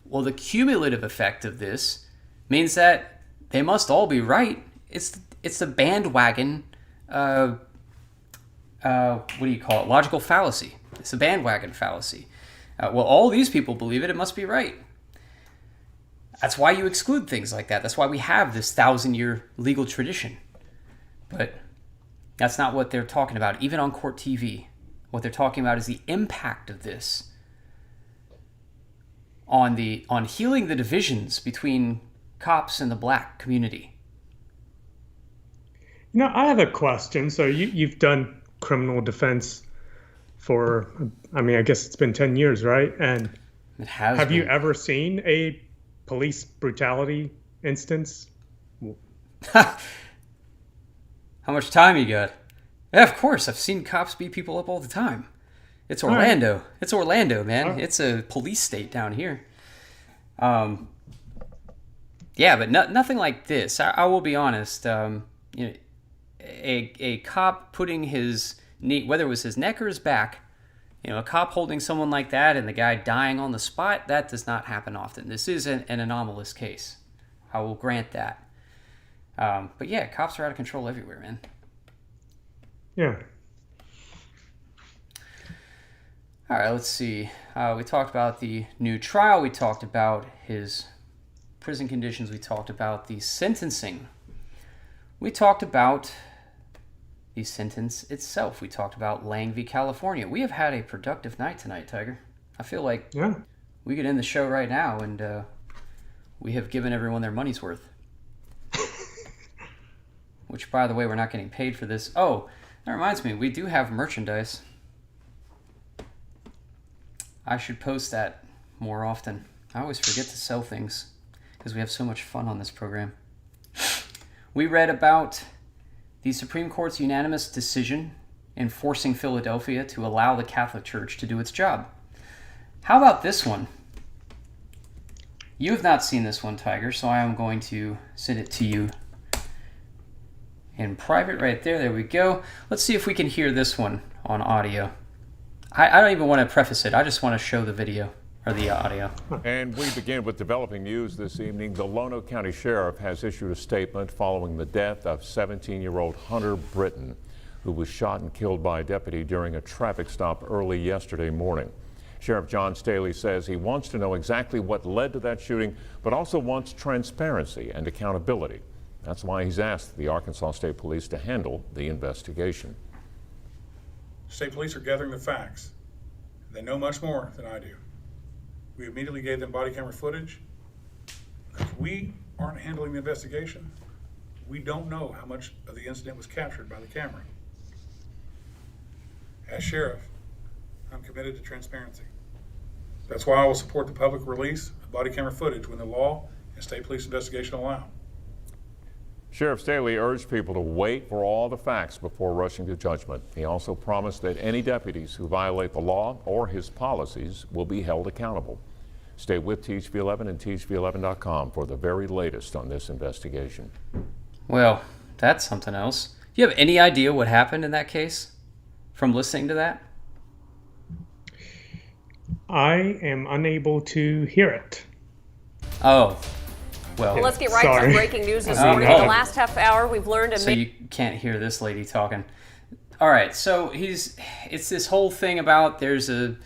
S1: well, the cumulative effect of this means that they must all be right. It's the bandwagon, what do you call it? Logical fallacy. It's a bandwagon fallacy. Well, all these people believe it. It must be right. That's why you exclude things like that. That's why we have this 1,000-year legal tradition. But that's not what they're talking about, even on court TV. What they're talking about is the impact of this on healing the divisions between cops and the black community.
S2: I have a question. So you've done criminal defense for, I guess it's been 10 years, right? And
S1: it has
S2: have
S1: been.
S2: you ever seen a police brutality instance?
S1: How much time you got? Yeah, of course. I've seen cops beat people up all the time. It's Orlando. Right. It's Orlando, man. It's a police state down here. Yeah, but nothing like this. I will be honest. A cop putting his knee, whether it was his neck or his back, a cop holding someone like that and the guy dying on the spot, that does not happen often. This is an anomalous case. I will grant that. But yeah, cops are out of control everywhere, man.
S2: Yeah.
S1: All right, let's see. We talked about the new trial. We talked about his prison conditions. We talked about the sentencing. We talked about the sentence itself. We talked about Lang v. California. We have had a productive night tonight, Tiger. I feel like we could end the show right now, and we have given everyone their money's worth. Which, by the way, we're not getting paid for this. Oh, that reminds me, we do have merchandise. I should post that more often. I always forget to sell things because we have so much fun on this program. We read about the Supreme Court's unanimous decision in forcing Philadelphia to allow the Catholic Church to do its job. How about this one? You have not seen this one, Tiger, so I am going to send it to you in private right there. There we go. Let's see if we can hear this one on audio. I don't even want to preface it. I just want to show the video or the audio.
S9: And we begin with developing news this evening. The Lonoke County Sheriff has issued a statement following the death of 17-year-old Hunter Britton, who was shot and killed by a deputy during a traffic stop early yesterday morning. Sheriff John Staley says he wants to know exactly what led to that shooting, but also wants transparency and accountability. That's why he's asked the Arkansas State Police to handle the investigation.
S10: State Police are gathering the facts. They know much more than I do. We immediately gave them body camera footage because we aren't handling the investigation. We don't know how much of the incident was captured by the camera. As sheriff, I'm committed to transparency. That's why I will support the public release of body camera footage when the law and state police investigation allow.
S9: Sheriff Staley urged people to wait for all the facts before rushing to judgment. He also promised that any deputies who violate the law or his policies will be held accountable. Stay with THV11 and THV11.com for the very latest on this investigation.
S1: Well, that's something else. Do you have any idea what happened in that case from listening to that?
S2: I am unable to hear it.
S1: Oh, well.
S11: Let's get right to the breaking news this morning. In the last half hour, we've learned...
S1: So you can't hear this lady talking. All right, so it's this whole thing about there's a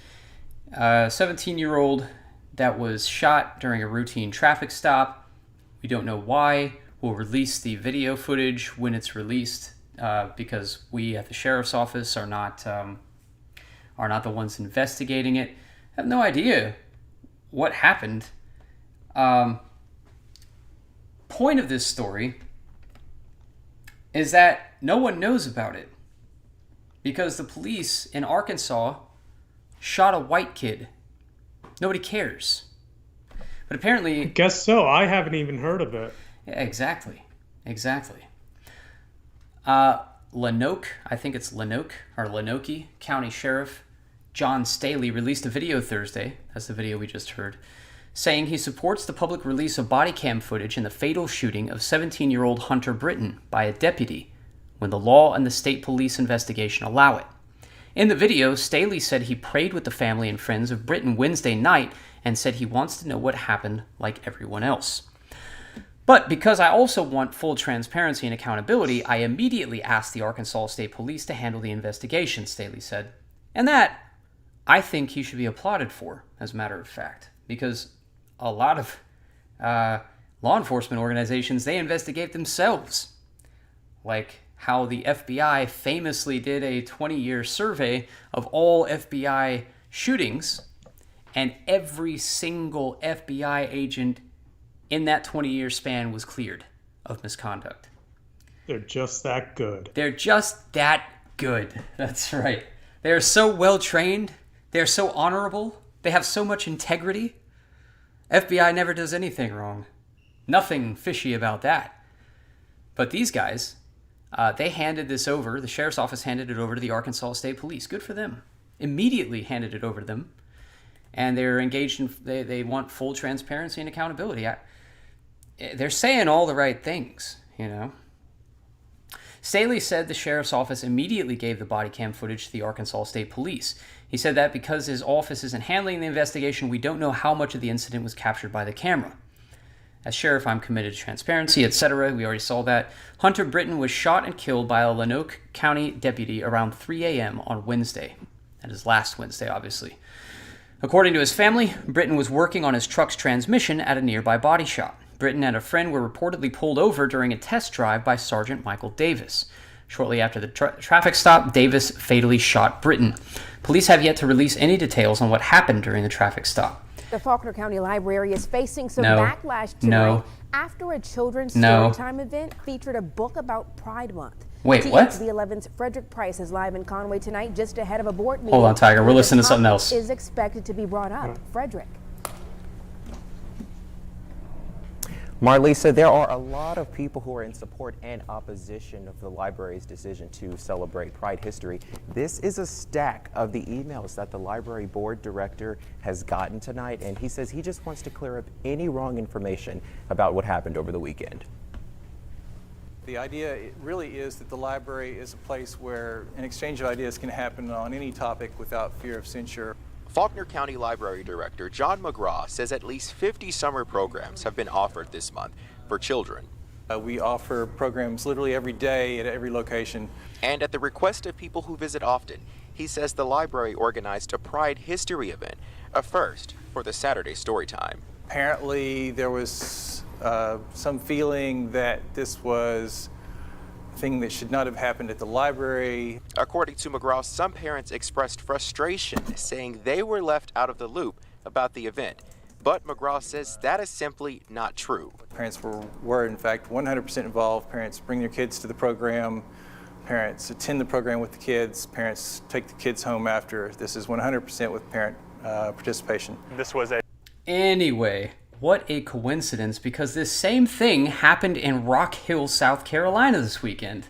S1: 17-year-old that was shot during a routine traffic stop. We don't know why. We'll release the video footage when it's released because we at the sheriff's office are not the ones investigating it. I have no idea what happened. Point of this story is that no one knows about it because the police in Arkansas shot a white kid. Nobody cares. But apparently...
S2: I guess so. I haven't even heard of it.
S1: Yeah, exactly. Lonoke, I think it's Lonoke, or Lonoke County Sheriff John Staley released a video Thursday, that's the video we just heard, saying he supports the public release of body cam footage in the fatal shooting of 17-year-old Hunter Britton by a deputy when the law and the state police investigation allow it. In the video, Staley said he prayed with the family and friends of Britton Wednesday night and said he wants to know what happened like everyone else. But because I also want full transparency and accountability, I immediately asked the Arkansas State Police to handle the investigation, Staley said. And that, I think he should be applauded for, as a matter of fact, because a lot of law enforcement organizations, they investigate themselves. Like how the FBI famously did a 20-year survey of all FBI shootings, and every single FBI agent in that 20-year span was cleared of misconduct.
S2: They're just that good.
S1: They're just that good. That's right. They're so well trained. They're so honorable. They have so much integrity. FBI never does anything wrong. Nothing fishy about that. But these guys, they handed this over. The sheriff's office handed it over to the Arkansas State Police. Good for them. Immediately handed it over to them. And they're engaged in, they want full transparency and accountability. They're saying all the right things, you know. Staley said the sheriff's office immediately gave the body cam footage to the Arkansas State Police. He said that because his office isn't handling the investigation, we don't know how much of the incident was captured by the camera. As sheriff, I'm committed to transparency, etc. We already saw that. Hunter Britton was shot and killed by a Lonoke County deputy around 3 a.m. on Wednesday. That is last Wednesday, obviously. According to his family, Britton was working on his truck's transmission at a nearby body shop. Britton and a friend were reportedly pulled over during a test drive by Sergeant Michael Davis. Shortly after the traffic stop, Davis fatally shot Britton. Police have yet to release any details on what happened during the traffic stop.
S12: The Faulkner County Library is facing some backlash tonight after a children's storytime event featured a book about Pride Month.
S1: Wait, what?
S12: The 11th Frederick Price is live in Conway tonight just ahead of a board meeting.
S1: Hold on, Tiger. We're listening to something else.
S12: Is expected to be brought up. Frederick.
S13: Marlisa, there are a lot of people who are in support and opposition of the library's decision to celebrate Pride history. This is a stack of the emails that the library board director has gotten tonight, and he says he just wants to clear up any wrong information about what happened over the weekend.
S14: The idea really is that the library is a place where an exchange of ideas can happen on any topic without fear of censure.
S15: Faulkner County Library Director John McGraw says at least 50 summer programs have been offered this month for children.
S14: We offer programs literally every day at every location.
S15: And at the request of people who visit often, he says the library organized a Pride History event, a first for the Saturday Storytime.
S14: Apparently there was some feeling that this was thing that should not have happened at the library.
S15: According to McGraw, some parents expressed frustration, saying they were left out of the loop about the event. But McGraw says that is simply not true.
S14: Parents were in fact 100% involved. Parents bring their kids to the program. Parents attend the program with the kids. Parents take the kids home after. This is 100% with parent participation.
S16: This was a...
S1: Anyway, what a coincidence, because this same thing happened in Rock Hill, South Carolina this weekend.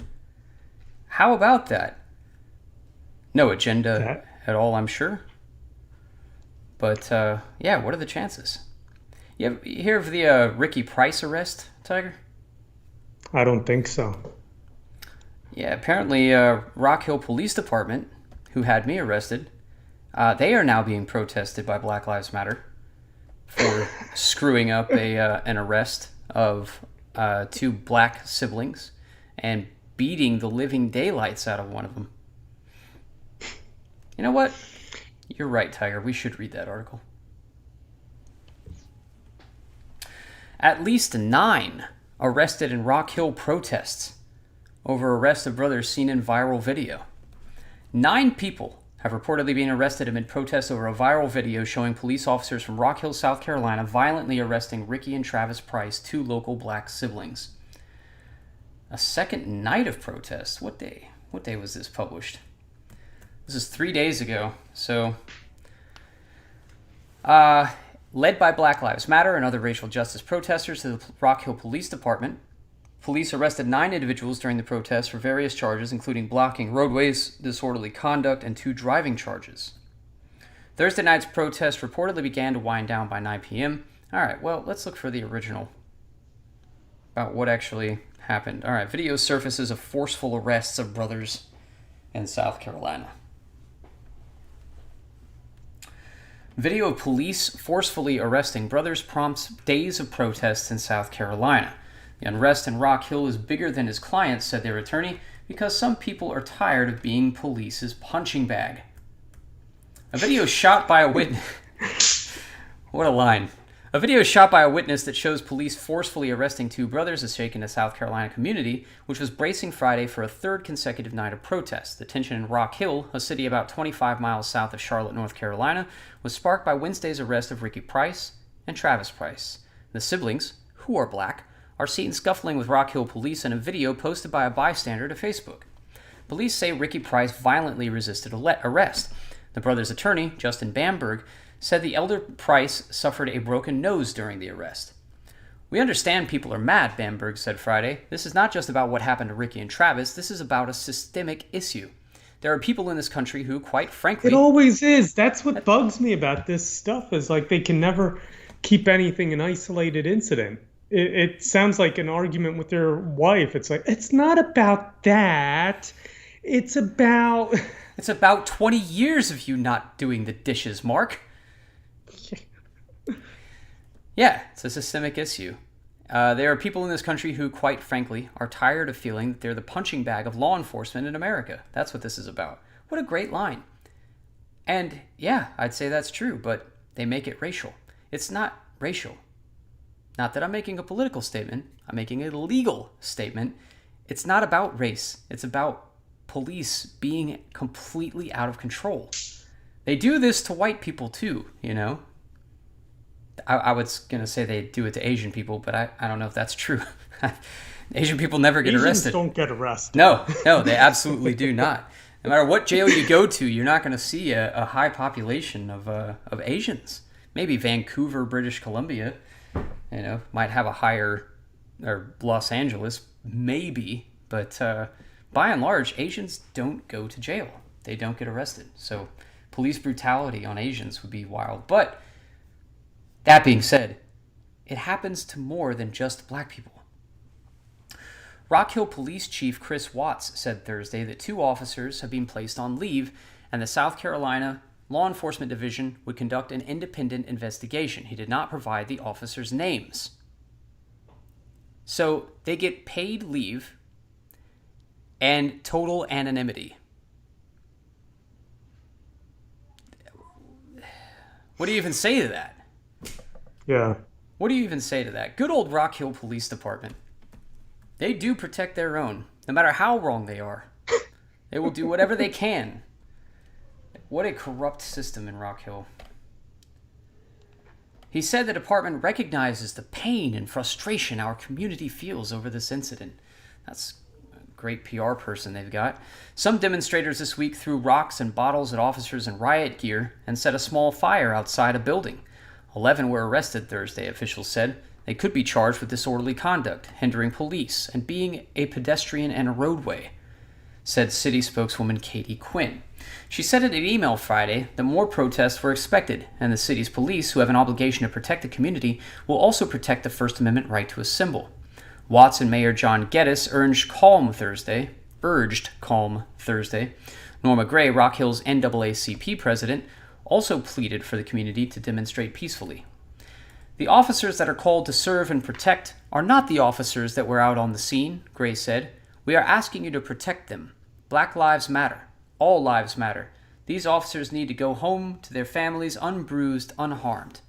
S1: How about that? No agenda at all, I'm sure. But, yeah, what are the chances? You hear of the Ricky Price arrest, Tiger?
S2: I don't think so.
S1: Yeah, apparently Rock Hill Police Department, who had me arrested, they are now being protested by Black Lives Matter for screwing up an arrest of two black siblings and beating the living daylights out of one of them. You know what? You're right, Tiger. We should read that article. At least 9 arrested in Rock Hill protests over arrest of brothers seen in viral video. 9 people have reportedly been arrested amid protests over a viral video showing police officers from Rock Hill, South Carolina, violently arresting Ricky and Travis Price, 2 local black siblings. A second night of protests. What day? What day was this published? This is 3 days ago. So, led by Black Lives Matter and other racial justice protesters to the Rock Hill Police Department, police arrested 9 individuals during the protests for various charges, including blocking roadways, disorderly conduct, and 2 driving charges. Thursday night's protest reportedly began to wind down by 9 p.m. All right, well, let's look for the original about what actually happened. All right, video surfaces of forceful arrests of brothers in South Carolina. Video of police forcefully arresting brothers prompts days of protests in South Carolina. The unrest in Rock Hill is bigger than his clients, said their attorney, because some people are tired of being police's punching bag. A video shot by a witness... What a line. A video shot by a witness that shows police forcefully arresting 2 brothers has shaken the South Carolina community, which was bracing Friday for a 3rd consecutive night of protests. The tension in Rock Hill, a city about 25 miles south of Charlotte, North Carolina, was sparked by Wednesday's arrest of Ricky Price and Travis Price. The siblings, who are black, are seen scuffling with Rock Hill police in a video posted by a bystander to Facebook. Police say Ricky Price violently resisted arrest. The brothers' attorney, Justin Bamberg, said the elder Price suffered a broken nose during the arrest. We understand people are mad, Bamberg said Friday. This is not just about what happened to Ricky and Travis. This is about a systemic issue. There are people in this country who, quite frankly...
S2: It always is. That's what bugs me about this stuff, is like they can never keep anything an isolated incident. It sounds like an argument with their wife. It's like, it's not about that. It's about...
S1: It's about 20 years of you not doing the dishes, Mark. Yeah, it's a systemic issue. There are people in this country who, quite frankly, are tired of feeling that they're the punching bag of law enforcement in America. That's what this is about. What a great line. And yeah, I'd say that's true, but they make it racial. It's not racial. Not that I'm making a political statement. I'm making a legal statement. It's not about race. It's about police being completely out of control. They do this to white people too, you know. I was going to say they do it to Asian people, but I don't know if that's true. Asian people never get arrested.
S2: Asians don't get arrested.
S1: No, they absolutely do not. No matter what jail you go to, you're not going to see a high population of Asians. Maybe Vancouver, British Columbia, you know, might have a higher, or Los Angeles, maybe. But by and large, Asians don't go to jail. They don't get arrested. So police brutality on Asians would be wild. But that being said, it happens to more than just black people. Rock Hill Police Chief Chris Watts said Thursday that 2 officers have been placed on leave, and the South Carolina Law Enforcement Division would conduct an independent investigation. He did not provide the officers' names. So they get paid leave and total anonymity. What do you even say to that?
S2: Yeah.
S1: What do you even say to that? Good old Rock Hill Police Department. They do protect their own, no matter how wrong they are. They will do whatever they can. What a corrupt system in Rock Hill. He said the department recognizes the pain and frustration our community feels over this incident. That's a great PR person they've got. Some demonstrators this week threw rocks and bottles at officers in riot gear and set a small fire outside a building. 11 were arrested Thursday, officials said. They could be charged with disorderly conduct, hindering police, and being a pedestrian in a roadway, said city spokeswoman Katie Quinn. She said in an email Friday that more protests were expected, and the city's police, who have an obligation to protect the community, will also protect the First Amendment right to assemble. Watts and Mayor John Geddes urged calm Thursday. Norma Gray, Rock Hill's NAACP president, also pleaded for the community to demonstrate peacefully. The officers that are called to serve and protect are not the officers that were out on the scene, Gray said. We are asking you to protect them. Black lives matter. All lives matter. These officers need to go home to their families unbruised, unharmed.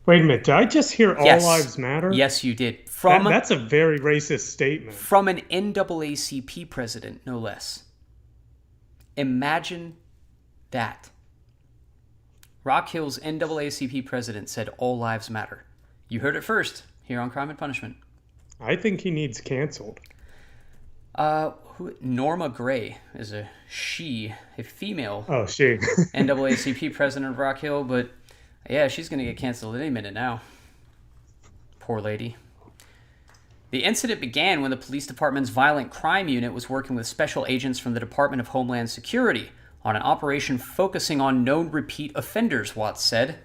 S2: Wait a minute, did I just hear all lives matter?
S1: Yes, you did.
S2: That's a very racist statement.
S1: From an NAACP president, no less. Imagine that. Rock Hill's NAACP president said all lives matter. You heard it first here on Crime and Punishment.
S2: I think he needs canceled.
S1: Norma Gray is a female.
S2: Oh, she.
S1: NAACP president of Rock Hill, but yeah, she's going to get canceled any minute now. Poor lady. The incident began when the police department's violent crime unit was working with special agents from the Department of Homeland Security on an operation focusing on known repeat offenders, Watts said.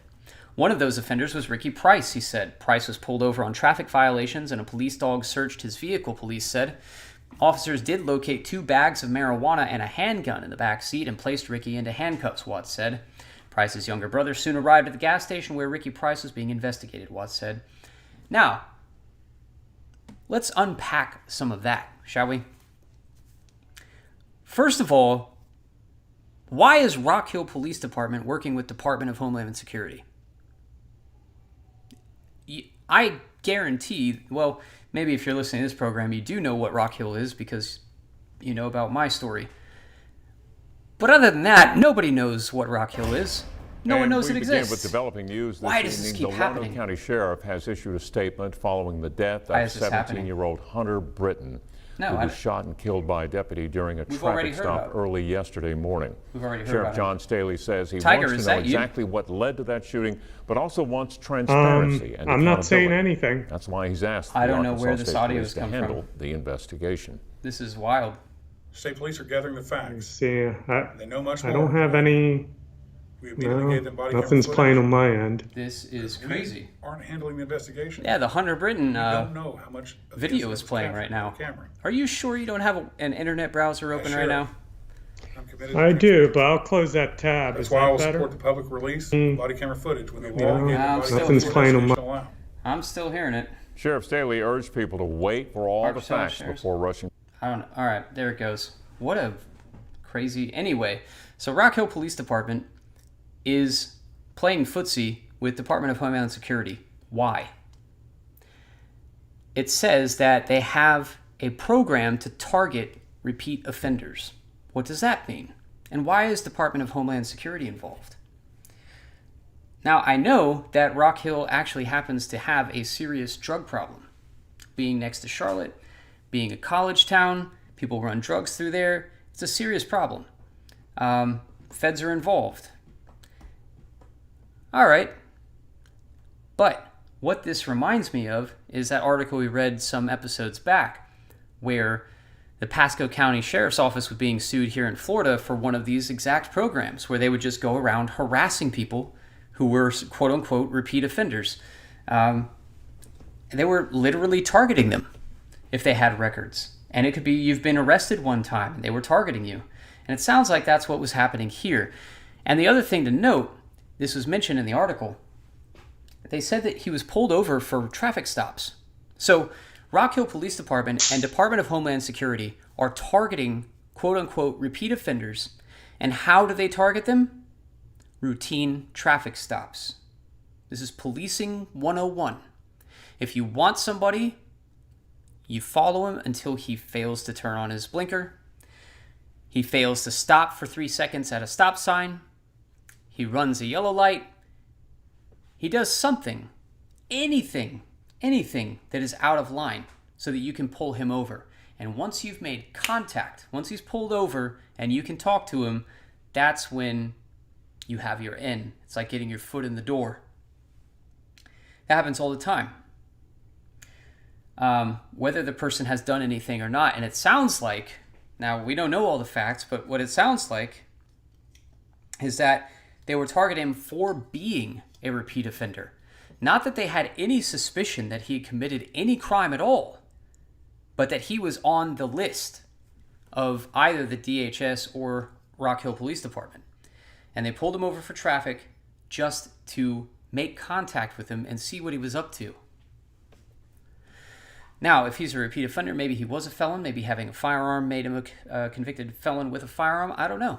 S1: One of those offenders was Ricky Price, he said. Price was pulled over on traffic violations and a police dog searched his vehicle, police said. Officers did locate 2 bags of marijuana and a handgun in the back seat and placed Ricky into handcuffs, Watts said. Price's younger brother soon arrived at the gas station where Ricky Price was being investigated, Watts said. Now, let's unpack some of that, shall we? First of all, why is Rock Hill Police Department working with Department of Homeland Security? I guarantee, well, maybe if you're listening to this program, you do know what Rock Hill is because you know about my story. But other than that, nobody knows what Rock Hill is. No one knows it exists.
S9: With developing news
S1: Why
S9: this
S1: does this
S9: evening,
S1: keep
S9: the
S1: happening?
S9: Lonoke County Sheriff has issued a statement following the death
S1: Why
S9: of
S1: is this happening?
S9: 17-year-old Hunter Britton, who was shot and killed by a deputy during a traffic stop early yesterday morning.
S1: We've already heard
S9: Sheriff
S1: about
S9: John Staley says he
S1: Tiger,
S9: wants
S1: is
S9: to know
S1: that you?
S9: exactly what led to that shooting, but also wants transparency and
S2: I'm not saying
S9: accountability.
S2: anything.
S9: That's why he's asked
S1: I
S9: the
S1: don't know
S9: Arkansas
S1: where this
S9: State
S1: audio
S9: Police
S1: has
S9: to
S1: come
S9: handle
S1: from.
S9: the investigation.
S1: This is wild.
S10: State police are gathering the facts.
S2: See,
S10: They know much
S2: I
S10: more.
S2: don't have any.
S10: We immediately gave them body camera
S2: Nothing's
S10: footage.
S2: playing on my end.
S1: This is crazy.
S10: We aren't handling the investigation.
S1: Yeah, the Hunter Britton
S10: We don't know how much of the
S1: video
S10: incident
S1: is
S10: was
S1: playing
S10: captured
S1: right now.
S10: on camera.
S1: Are you sure you don't have an internet browser open right now?
S10: I'm committed
S2: I
S10: to
S2: do, but I'll close that tab.
S10: That's
S2: Is
S10: why I
S2: that
S10: will
S2: better?
S10: support the public release of body camera footage when the law
S2: No,
S10: gave the body
S2: nothing's
S10: camera
S2: playing on
S10: footage
S2: my.
S10: allow.
S1: I'm still hearing it.
S9: Sheriff Staley urged people to wait for all the facts before rushing.
S1: I don't know. All right, there it goes. What a crazy. Anyway, so Rock Hill Police Department is playing footsie with Department of Homeland Security. Why? it says that they have a program to target repeat offenders. What does that mean? And why is Department of Homeland Security involved? Now, I know that Rock Hill actually happens to have a serious drug problem. Being next to Charlotte, being a college town, people run drugs through there. It's a serious problem. Feds are involved. All right. But what this reminds me of is that article we read some episodes back where the Pasco County Sheriff's Office was being sued here in Florida for one of these exact programs where they would just go around harassing people who were quote-unquote repeat offenders. They were literally targeting them if they had records. And it could be you've been arrested one time and they were targeting you. And it sounds like that's what was happening here. And the other thing to note, this was mentioned in the article, they said that he was pulled over for traffic stops. So Rock Hill Police Department and Department of Homeland Security are targeting quote-unquote repeat offenders. And how do they target them? Routine traffic stops. This is policing 101. If you want somebody, you follow him until he fails to turn on his blinker. He fails to stop for 3 seconds at a stop sign. He runs a yellow light. He does something, anything that is out of line so that you can pull him over. And once you've made contact, once he's pulled over and you can talk to him, that's when you have your in. It's like getting your foot in the door. That happens all the time. Whether the person has done anything or not. And it sounds like, now we don't know all the facts, but what it sounds like is that they were targeting him for being a repeat offender. Not that they had any suspicion that he had committed any crime at all, but that he was on the list of either the DHS or Rock Hill Police Department. And they pulled him over for traffic just to make contact with him and see what he was up to. Now, if he's a repeat offender, maybe he was a felon, maybe having a firearm made him a convicted felon with a firearm. I don't know.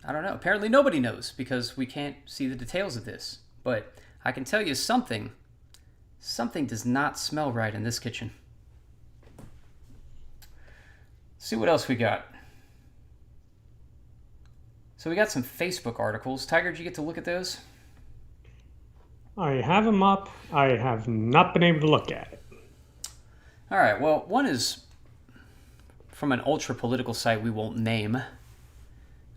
S1: Apparently nobody knows because we can't see the details of this. But I can tell you something does not smell right in this kitchen. See what else we got. So we got some Facebook articles. Tiger, did you get to look at those?
S2: I have them up. I have not been able to look at it.
S1: All right, well, one is from an ultra-political site we won't name.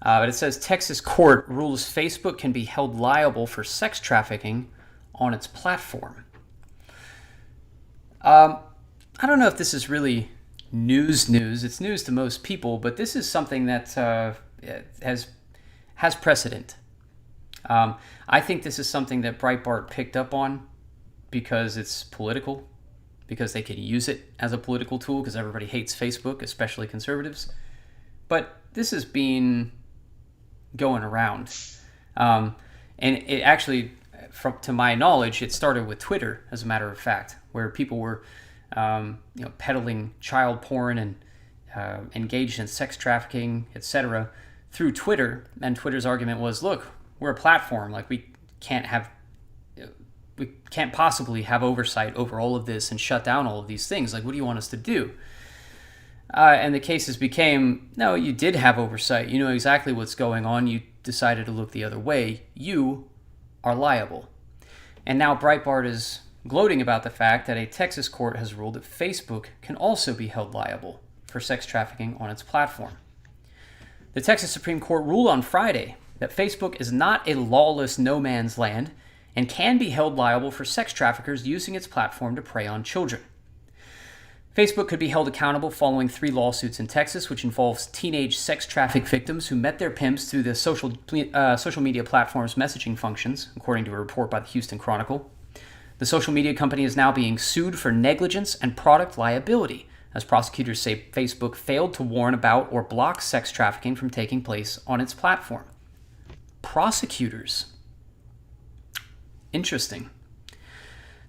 S1: But it says, Texas court rules Facebook can be held liable for sex trafficking on its platform. I don't know if this is really news. It's news to most people, but this is something that has precedent. I think this is something that Breitbart picked up on because it's political, because they can use it as a political tool because everybody hates Facebook, especially conservatives. But this has been going around. And it actually, to my knowledge, it started with Twitter, as a matter of fact, where people were peddling child porn and engaged in sex trafficking, etc., through Twitter. And Twitter's argument was, look, we're a platform. Like, we can't possibly have oversight over all of this and shut down all of these things. Like, what do you want us to do? And the cases became, no, you did have oversight. You know exactly what's going on. You decided to look the other way. You are liable. And now Breitbart is gloating about the fact that a Texas court has ruled that Facebook can also be held liable for sex trafficking on its platform. The Texas Supreme Court ruled on Friday that Facebook is not a lawless no man's land and can be held liable for sex traffickers using its platform to prey on children. Facebook could be held accountable following 3 lawsuits in Texas, which involves teenage sex traffic victims who met their pimps through the social media platform's messaging functions, according to a report by the Houston Chronicle. The social media company is now being sued for negligence and product liability, as prosecutors say Facebook failed to warn about or block sex trafficking from taking place on its platform. Prosecutors. Interesting.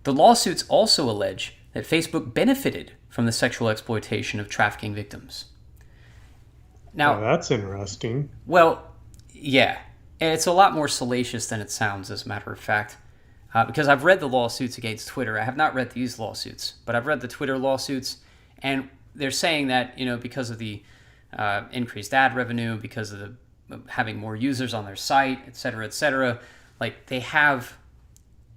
S1: The lawsuits also allege that Facebook benefited from the sexual exploitation of trafficking victims. Now,
S2: that's interesting.
S1: Well, yeah. And it's a lot more salacious than it sounds, as a matter of fact. because I've read the lawsuits against Twitter. I have not read these lawsuits, but I've read the Twitter lawsuits, and they're saying that, because of the increased ad revenue, because of the having more users on their site, et cetera, like they have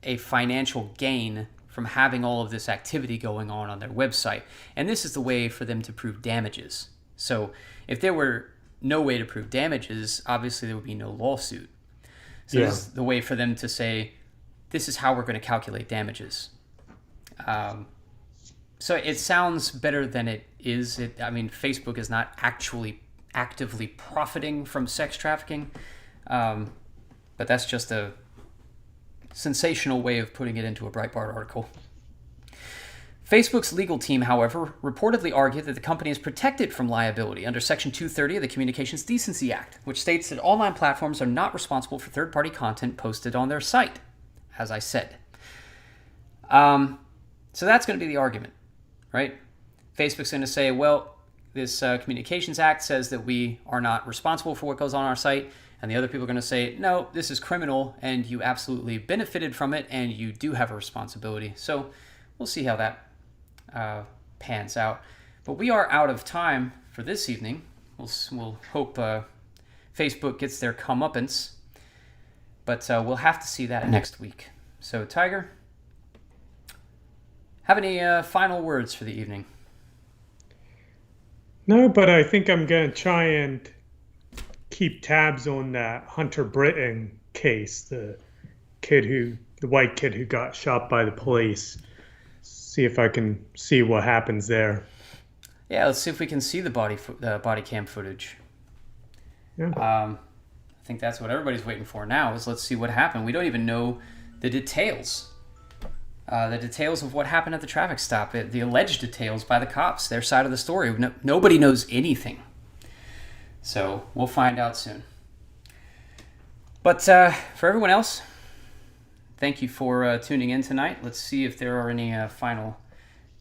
S1: a financial gain from having all of this activity going on their website. And this is the way for them to prove damages. So if there were no way to prove damages, obviously there would be no lawsuit. So this is the way for them to say, this is how we're going to calculate damages. So it sounds better than it is. Facebook is not actually actively profiting from sex trafficking, but that's just a sensational way of putting it into a Breitbart article. Facebook's legal team, however, reportedly argued that the company is protected from liability under Section 230 of the Communications Decency Act, which states that online platforms are not responsible for third-party content posted on their site, as I said. So that's going to be the argument, right? Facebook's going to say, well, this Communications Act says that we are not responsible for what goes on our site, and the other people are going to say, no, this is criminal, and you absolutely benefited from it, and you do have a responsibility. So we'll see how that pans out. But we are out of time for this evening. We'll hope Facebook gets their comeuppance, but we'll have to see that next week. So, Tiger, have any final words for the evening?
S2: No, but I think I'm going to try and keep tabs on that Hunter Britton case, the white kid who got shot by the police. See if I can see what happens there.
S1: Yeah, let's see if we can see the body cam footage.
S2: Yeah.
S1: I think that's what everybody's waiting for now, is let's see what happened. We don't even know the details. The details of what happened at the traffic stop, the alleged details by the cops, their side of the story. Nobody knows anything. So we'll find out soon. But for everyone else, thank you for tuning in tonight. Let's see if there are any final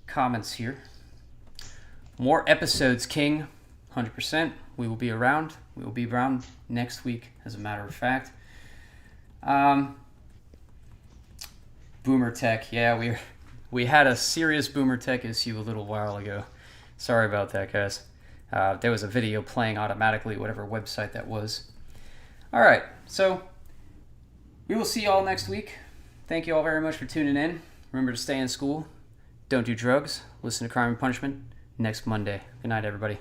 S1: comments here. More episodes, King, 100%. We will be around. We will be around next week, as a matter of fact. Boomer Tech, yeah, we had a serious Boomer Tech issue a little while ago. Sorry about that, guys. There was a video playing automatically, whatever website that was. All right, so we will see you all next week. Thank you all very much for tuning in. Remember to stay in school. Don't do drugs. Listen to Crime and Punishment next Monday. Good night, everybody.